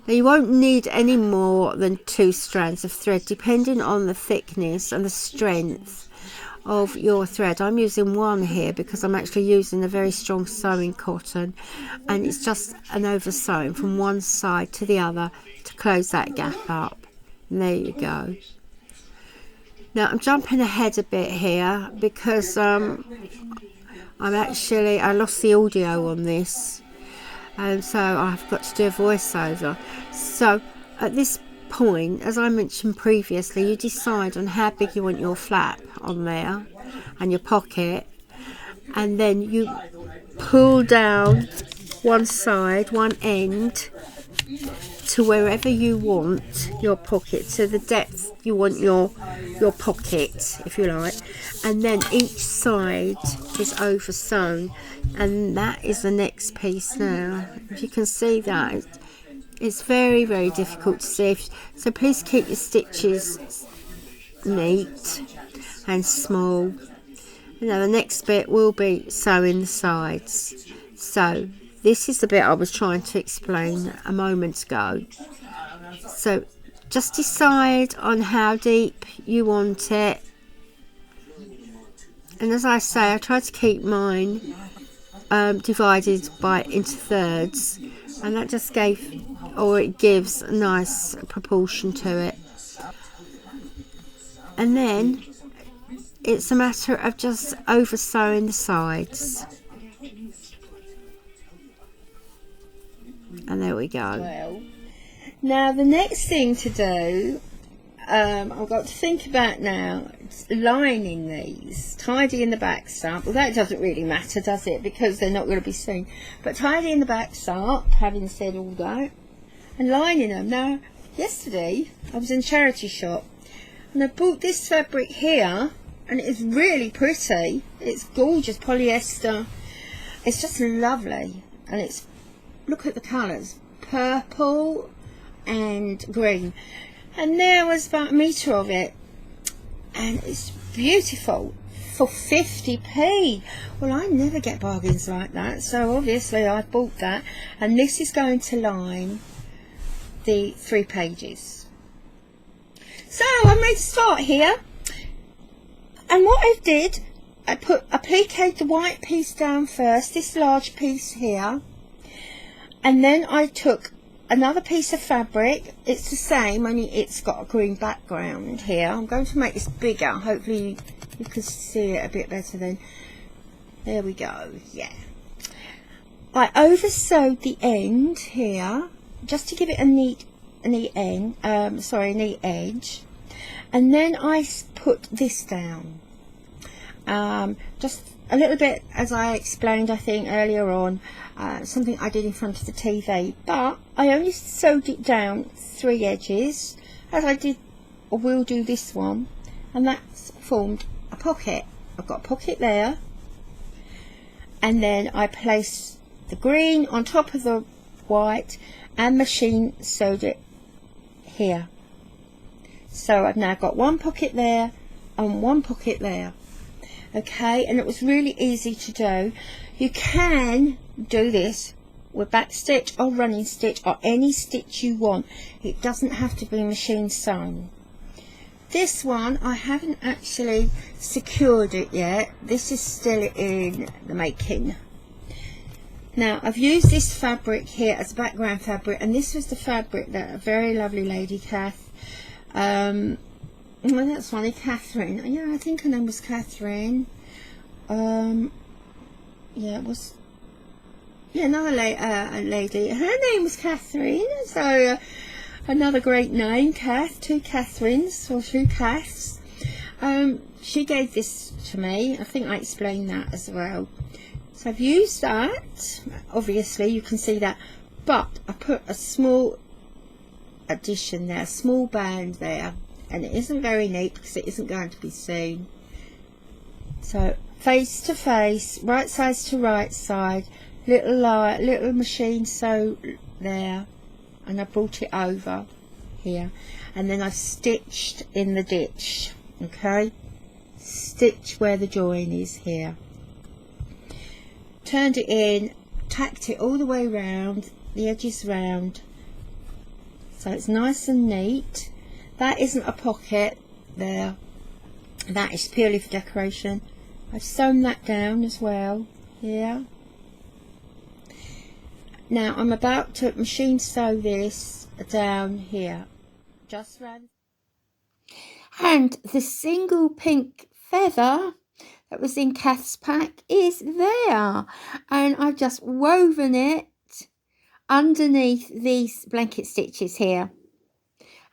Now you won't need any more than 2 strands of thread, depending on the thickness and the strength of your thread. I'm using 1 here because I'm actually using a very strong sewing cotton, and it's just an over sewing from one side to the other to close that gap up. And there you go. Now I'm jumping ahead a bit here because I lost the audio on this, and so I've got to do a voiceover. So at this point, as I mentioned previously, you decide on how big you want your flap on there and your pocket, and then you pull down one side, one end, to wherever you want your pocket, to the depth you want your pocket, if you like, and then each side is over sewn, and that is the next piece. Now if you can see that, it's very, very difficult to see, so please keep your stitches neat and small. Now the next bit will be sewing the sides. So this is the bit I was trying to explain a moment ago. So just decide on how deep you want it. And as I say, I try to keep mine divided into thirds, and that just it gives a nice proportion to it. And then it's a matter of just over sewing the sides. And there we go. Well, now the next thing to do, I've got to think about now, lining these, tidying the backs up. Well, that doesn't really matter, does it? Because they're not going to be seen. But tidying the backs up, having said all that, and lining them. Now, yesterday, I was in a charity shop, and I bought this fabric here, and it is really pretty. It's gorgeous polyester. It's just lovely. And it's, look at the colours, purple and green. And there was about a metre of it, and it's beautiful for 50p. Well, I never get bargains like that, so obviously I bought that, and this is going to line the 3 pages. So I'm ready to start here, and what I did, I pliqued the white piece down first, this large piece here, and then I took another piece of fabric. It's the same, only it's got a green background here. I'm going to make this bigger. Hopefully you can see it a bit better then. There we go. Yeah. I over sewed the end here just to give it a neat end. A neat edge. And then I put this down. Just a little bit, as I explained, I think earlier on, something I did in front of the TV, but I only sewed it down 3 edges, as I did or will do this one, and that's formed a pocket. I've got a pocket there, and then I place the green on top of the white and machine sewed it here. So I've now got 1 pocket there and 1 pocket there. Okay, and it was really easy to do. You can do this with back stitch or running stitch or any stitch you want. It doesn't have to be machine sewn. This one I haven't actually secured it yet. This is still in the making. Now I've used this fabric here as background fabric, and this was the fabric that a very lovely lady, Kath, well, that's funny, Catherine. Yeah, I think her name was Catherine. Yeah, it was. Yeah, another lady. Her name was Catherine. So another great name, Kath. 2 Catherines or 2 Kaths. She gave this to me. I think I explained that as well. So I've used that. Obviously, you can see that. But I put a small addition there, a small band there. And it isn't very neat because it isn't going to be seen. So face to face, right side to right side, little machine sew there, and I brought it over here, and then I stitched in the ditch. Okay, stitch where the join is here, turned it in, tacked it all the way round, the edges round, so it's nice and neat. That isn't a pocket there, that is purely for decoration. I've sewn that down as well here. Now I'm about to machine sew this down here, just round. And the single pink feather that was in Kath's pack is there, and I've just woven it underneath these blanket stitches here.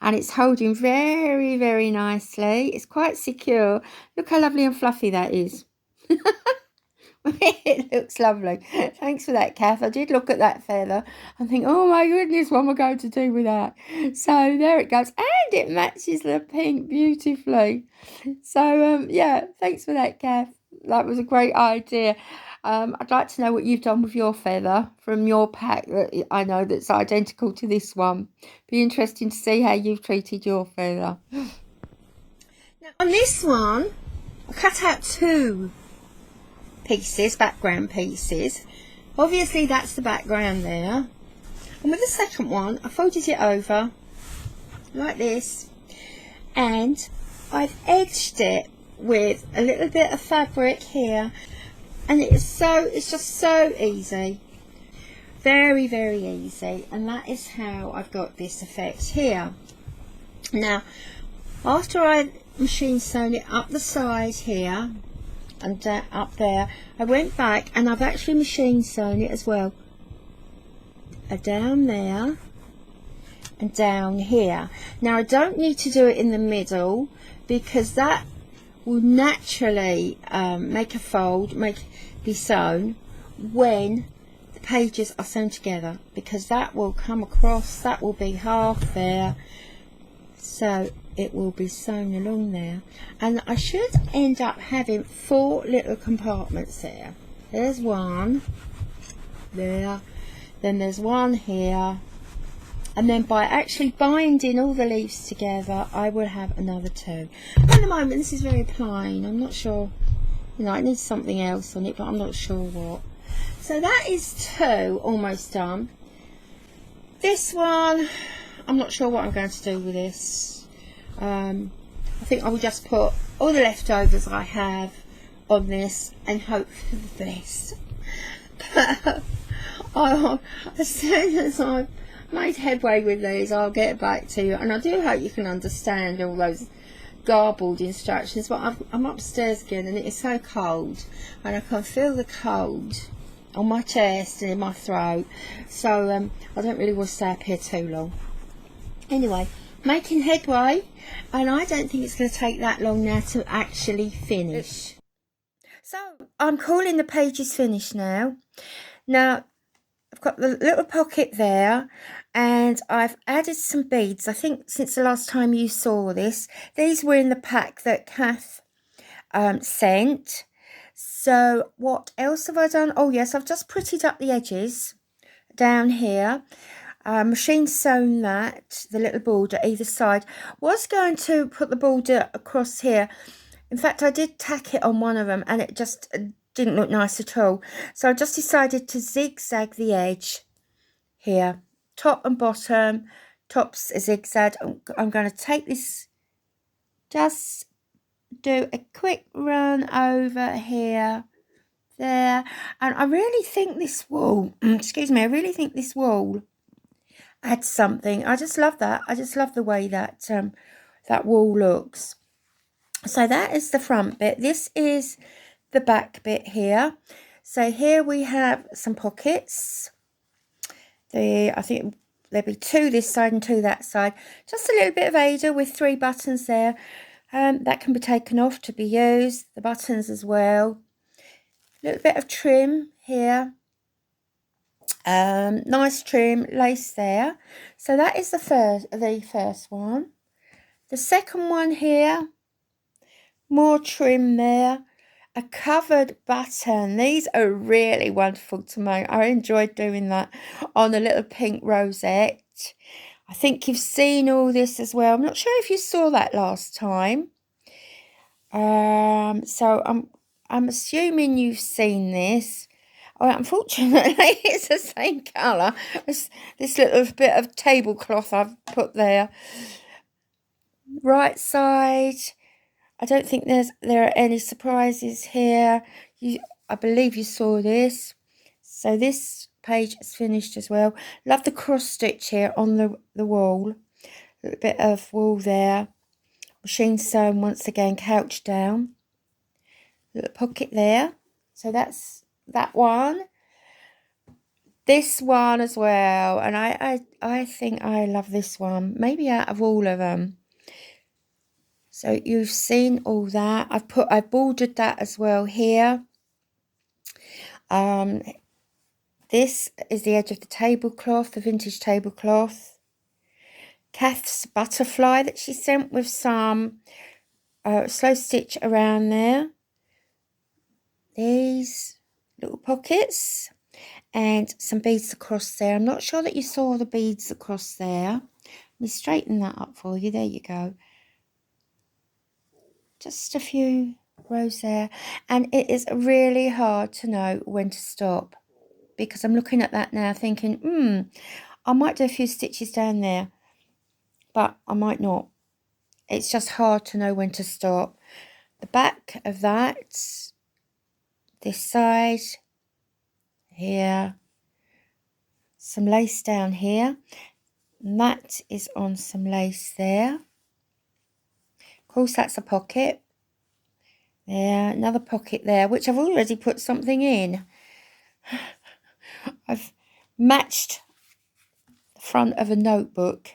And it's holding very, very nicely. It's quite secure. Look how lovely and fluffy that is. It looks lovely. Thanks for that, Kath. I did look at that feather and think, oh my goodness, what am I going to do with that? So there it goes. And it matches the pink beautifully. So, yeah, thanks for that, Kath. That was a great idea. I'd like to know what you've done with your feather from your pack that I know that's identical to this one. Be interesting to see how you've treated your feather. Now on this one, I cut out 2 pieces, background pieces. Obviously that's the background there. And with the second one, I folded it over like this, and I've edged it with a little bit of fabric here, and it's just so easy, very, very easy. And that is how I've got this effect here. Now, after I machine sewn it up the side here and up there, I went back and I've actually machine sewn it as well, down there and down here. Now I don't need to do it in the middle, because that will naturally make a fold, be sewn when the pages are sewn together, because that will come across, that will be half there, so it will be sewn along there. And I should end up having 4 little compartments there. There's one there, then there's one here, and then by actually binding all the leaves together I will have another 2. At the moment this is very plain. I'm not sure, you know, it needs something else on it, but I'm not sure what. So that is 2 almost done. This one, I'm not sure what I'm going to do with this. I think I will just put all the leftovers I have on this and hope for the best. As soon as I've made headway with these, I'll get back to you, and I do hope you can understand all those garbled instructions. But I'm upstairs again, and it is so cold, and I can feel the cold on my chest and in my throat, so I don't really want to stay up here too long. Anyway, making headway, and I don't think it's going to take that long now to actually finish. So I'm calling the pages finished now. Now I've got the little pocket there, and I've added some beads. I think since the last time you saw this, these were in the pack that Kath sent. So what else have I done? Oh yes, I've just prettied up the edges down here. Machine sewn that, the little border either side. Was going to put the border across here. In fact, I did tack it on one of them, and it just didn't look nice at all. So I just decided to zigzag the edge here, top and bottom. Top's a zigzag. I'm going to take this, just do a quick run over here, there, and I really think this wool, excuse me, I really think this wool adds something. I just love that. I just love the way that that wool looks. So that is the front bit. This is the back bit here. So here we have some pockets. I think there'll be 2 this side and 2 that side. Just a little bit of Ada with 3 buttons there. That can be taken off to be used. The buttons as well. A little bit of trim here. Nice trim lace there. So that is the first one. The second one here, more trim there. A covered button. These are really wonderful to make. I enjoyed doing that on a little pink rosette. I think you've seen all this as well. I'm not sure if you saw that last time. So I'm assuming you've seen this. Oh, unfortunately, it's the same colour as this little bit of tablecloth I've put there. Right side. I don't think there are any surprises here. I believe you saw this. So this page is finished as well. Love the cross stitch here on the wall. A little bit of wool there. Machine sewn once again, couch down. Little pocket there. So that's that one. This one as well. And I think I love this one. Maybe out of all of them. So you've seen all that. I've bordered that as well here. This is the edge of the tablecloth, the vintage tablecloth. Kath's butterfly that she sent with some slow stitch around there. These little pockets and some beads across there. I'm not sure that you saw the beads across there. Let me straighten that up for you. There you go. Just a few rows there, and it is really hard to know when to stop, because I'm looking at that now thinking, I might do a few stitches down there, but I might not. It's just hard to know when to stop. The back of that, this side, here, some lace down here, and that is on some lace there. Of course, that's a pocket. There, another pocket there, which I've already put something in. I've matched the front of a notebook,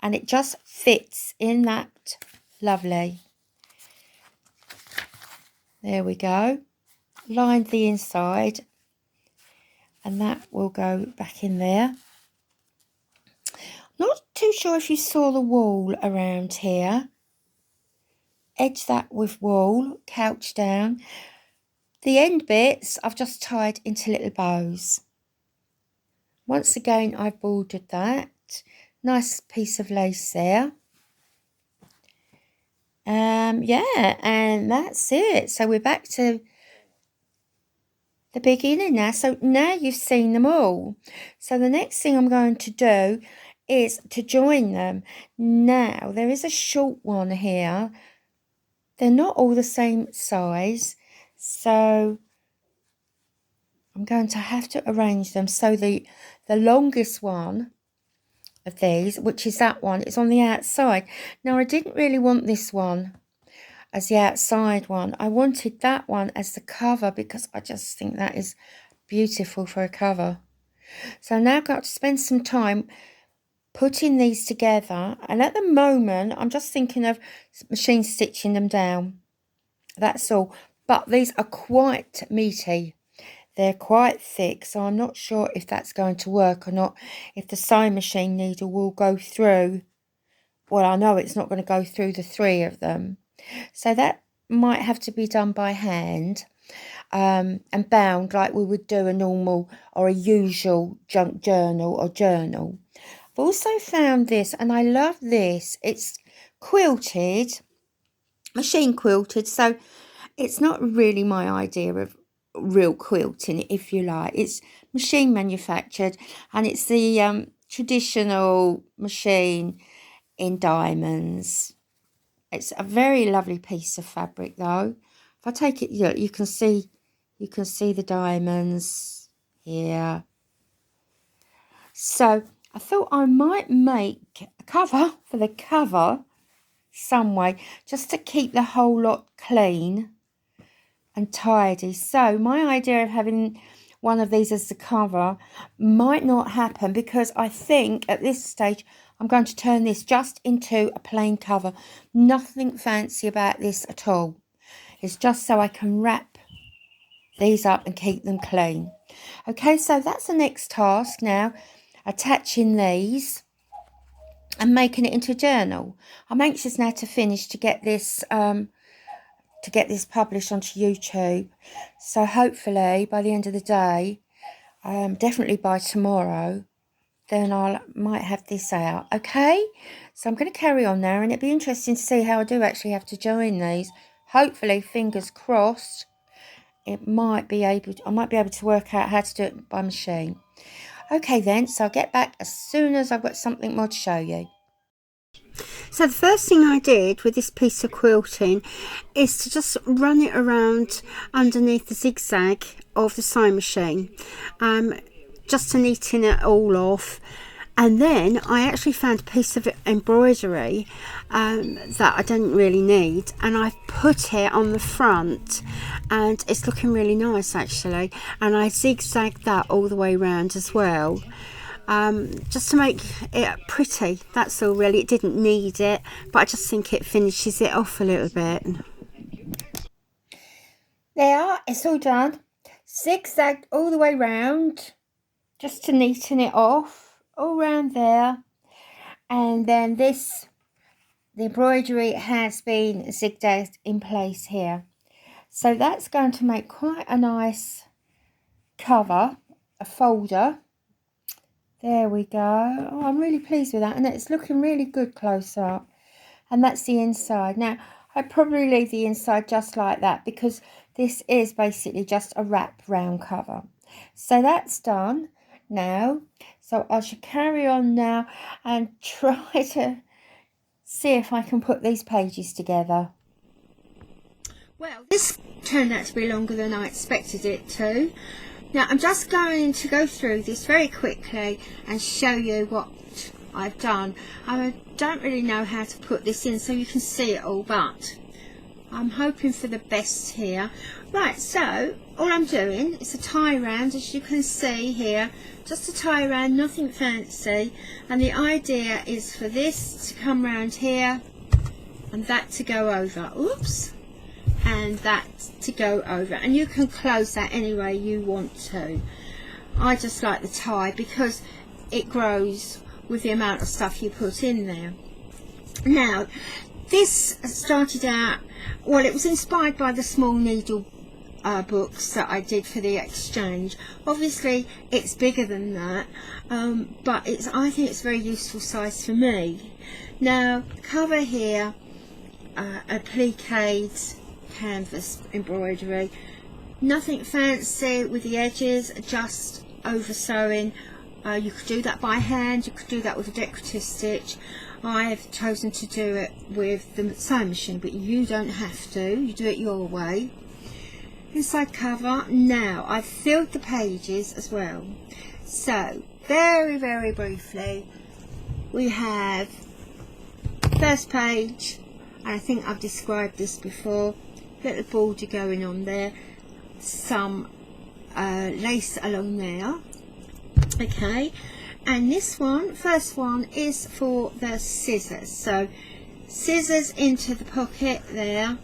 and it just fits in that. Lovely. There we go. Lined the inside, and that will go back in there. Not too sure if you saw the wool around here. Edge that with wool, couch down. The end bits I've just tied into little bows. Once again, I've bordered that. Nice piece of lace there. Yeah, and that's it. So we're back to the beginning now. So now you've seen them all. So the next thing I'm going to do is to join them. Now, there is a short one here. They're not all the same size, so I'm going to have to arrange them. So the longest one of these, which is that one, is on the outside. Now, I didn't really want this one as the outside one. I wanted that one as the cover because I just think that is beautiful for a cover. So now I've got to spend some time putting these together, and at the moment I'm just thinking of machine stitching them down. That's all. But these are quite meaty. They're quite thick, so I'm not sure if that's going to work or not, if the sewing machine needle will go through. Well, I know it's not going to go through the three of them. So that might have to be done by hand, and bound like we would do a normal or a usual junk journal or journal. I've also found this, and I love this. It's quilted, machine quilted, so it's not really my idea of real quilting, if you like. It's machine manufactured, and it's the traditional machine in diamonds. It's a very lovely piece of fabric, though. If I take it, you can see the diamonds here. So I thought I might make a cover for the cover some way, just to keep the whole lot clean and tidy. So my idea of having one of these as the cover might not happen, because I think at this stage I'm going to turn this just into a plain cover. Nothing fancy about this at all. It's just so I can wrap these up and keep them clean. Okay, so that's the next task now, attaching these and making it into a journal. I'm anxious now to finish to get this published onto YouTube. So hopefully by the end of the day, definitely by tomorrow, then I might have this out. Okay, so I'm going to carry on now, and it'd be interesting to see how I do actually have to join these. Hopefully, fingers crossed, I might be able to work out how to do it by machine. Okay then, so I'll get back as soon as I've got something more to show you. So the first thing I did with this piece of quilting is to just run it around underneath the zigzag of the sewing machine, just to neaten it all off. And then I actually found a piece of embroidery that I didn't really need, and I've put it on the front, and it's looking really nice actually. And I zigzagged that all the way around as well, just to make it pretty. That's all really. It didn't need it, but I just think it finishes it off a little bit. There, it's all done. Zigzagged all the way round, just to neaten it off, all round there. And then the embroidery has been zigzagged in place here. So that's going to make quite a nice cover, a folder. There we go. Oh, I'm really pleased with that, and it's looking really good close up. And that's the inside. Now, I'd probably leave the inside just like that, because this is basically just a wrap round cover. So that's done now. So I should carry on now and try to see if I can put these pages together. Well, this turned out to be longer than I expected it to. Now I'm just going to go through this very quickly and show you what I've done. I don't really know how to put this in so you can see it all, but I'm hoping for the best here. Right, so all I'm doing is a tie round, as you can see here, just a tie round, nothing fancy, and the idea is for this to come round here and that to go over, oops, and that to go over, and you can close that any way you want to. I just like the tie because it grows with the amount of stuff you put in there. Now this started out, well, it was inspired by the small needle books that I did for the exchange. Obviously it's bigger than that, but I think it's a very useful size for me. Now cover here, a pliqued canvas embroidery, nothing fancy with the edges, just over sewing. You could do that by hand, you could do that with a decorative stitch. I have chosen to do it with the sewing machine, but you don't have to, you do it your way. Inside cover, now I've filled the pages as well. So very briefly, we have first page, and I think I've described this before, little border going on there, some lace along there, okay, and this one, first one, is for the scissors. So scissors into the pocket there,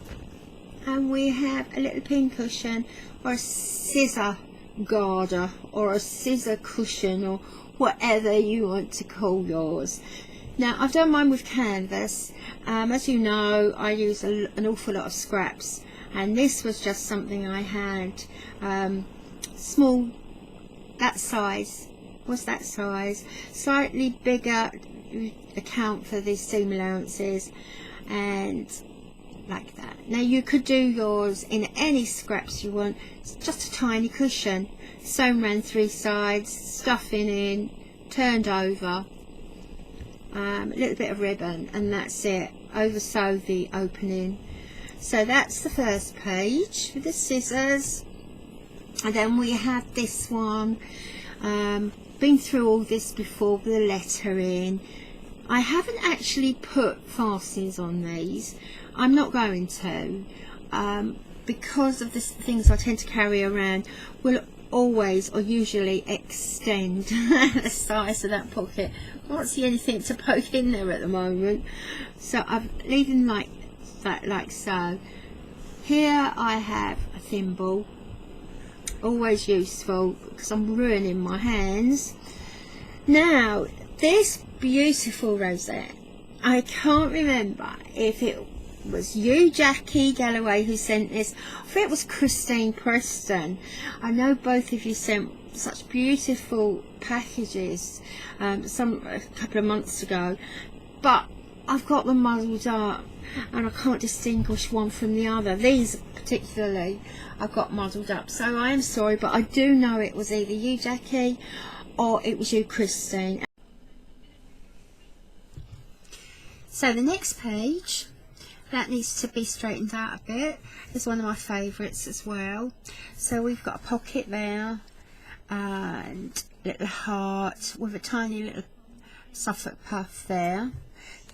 and we have a little pin cushion or a scissor garter or a scissor cushion or whatever you want to call yours. Now I've done mine with canvas. As you know, I use an awful lot of scraps, and this was just something I had, small, that size, was that size, slightly bigger, account for the seam allowances, and like that. Now you could do yours in any scraps you want. It's just a tiny cushion, sewn around three sides, stuffing in, turned over, a little bit of ribbon, and that's it. Over sew the opening. So that's the first page with the scissors, and then we have this one. Been through all this before with the lettering. I haven't actually put fastenings on these. I'm not going to, because of the things I tend to carry around will always or usually extend the size of that pocket. I can't see anything to poke in there at the moment, so I'm leaving like that, like so. Here I have a thimble, always useful because I'm ruining my hands. Now this beautiful rosette, I can't remember if it was you, Jackie Galloway, who sent this, or it was Christine Preston. I know both of you sent such beautiful packages a couple of months ago, but I've got them muddled up and I can't distinguish one from the other. These particularly I've got muddled up, so I am sorry, but I do know it was either you, Jackie, or it was you, Christine. So the next page, that needs to be straightened out a bit, is one of my favourites as well. So we've got a pocket there and a little heart with a tiny little Suffolk puff there.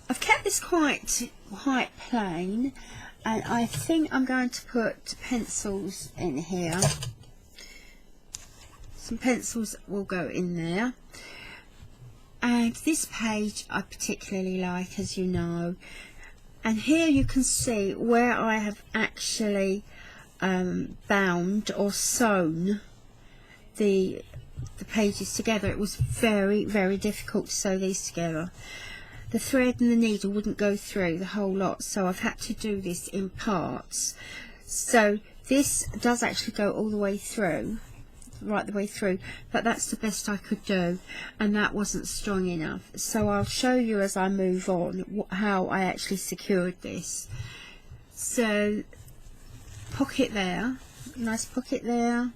I've kept this quite plain, and I think I'm going to put pencils in here. Some pencils will go in there. And this page I particularly like, as you know, and here you can see where I have actually bound or sewn the pages together. It was very difficult to sew these together. The thread and the needle wouldn't go through the whole lot, so I've had to do this in parts. So this does actually go all the way through, right the way through, but that's the best I could do, and that wasn't strong enough. So I'll show you as I move on how I actually secured this. So pocket there, nice pocket there.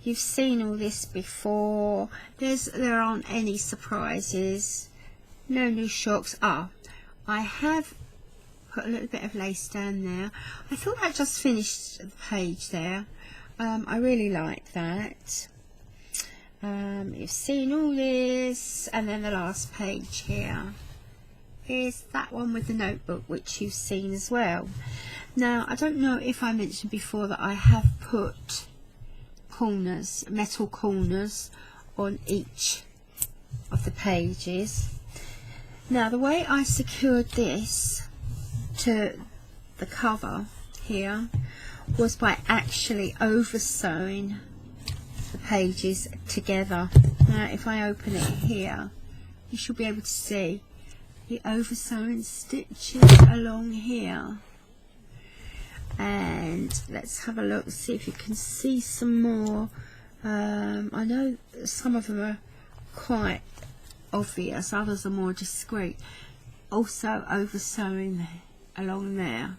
You've seen all this before. There aren't any surprises, no new shocks. I have put a little bit of lace down there. I thought I just finished the page there. I really like that. You've seen all this, and then the last page here is that one with the notebook, which you've seen as well. Now, I don't know if I mentioned before that I have put corners, metal corners on each of the pages. Now, the way I secured this to the cover here was by actually over sewing the pages together. Now, if I open it here, you should be able to see the over sewing stitches along here. And let's have a look, see if you can see some more. I know some of them are quite obvious, others are more discreet. Also over sewing along there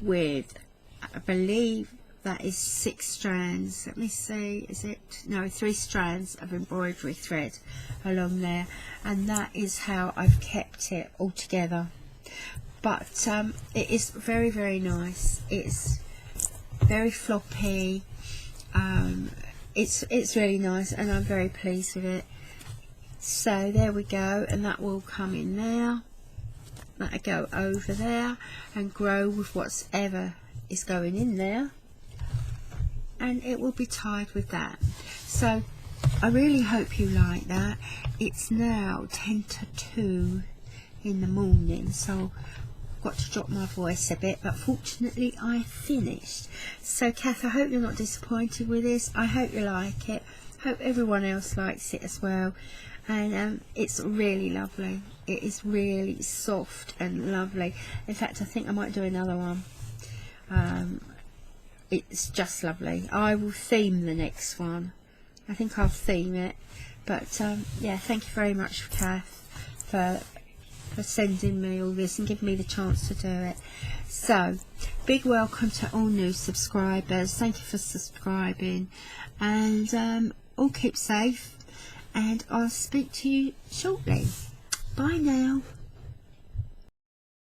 with, I believe that is 6 strands. Let me see, is it? No, 3 strands of embroidery thread along there, and that is how I've kept it all together. But it is very, very nice. It's very floppy. It's really nice, and I'm very pleased with it. So there we go, and that will come in there. That'll go over there and grow with whatever is going in there, and it will be tied with that. So I really hope you like that. It's now 10 to 2 in the morning, so I've got to drop my voice a bit, but fortunately I finished. So Kath, I hope you're not disappointed with this. I hope you like it. Hope everyone else likes it as well. And it's really lovely. It is really soft and lovely. In fact, I think I might do another one. It's just lovely. I will theme the next one. I think I'll theme it. But yeah, thank you very much, Kath, for sending me all this and giving me the chance to do it. So, big welcome to all new subscribers. Thank you for subscribing, and all keep safe, and I'll speak to you shortly. Bye now.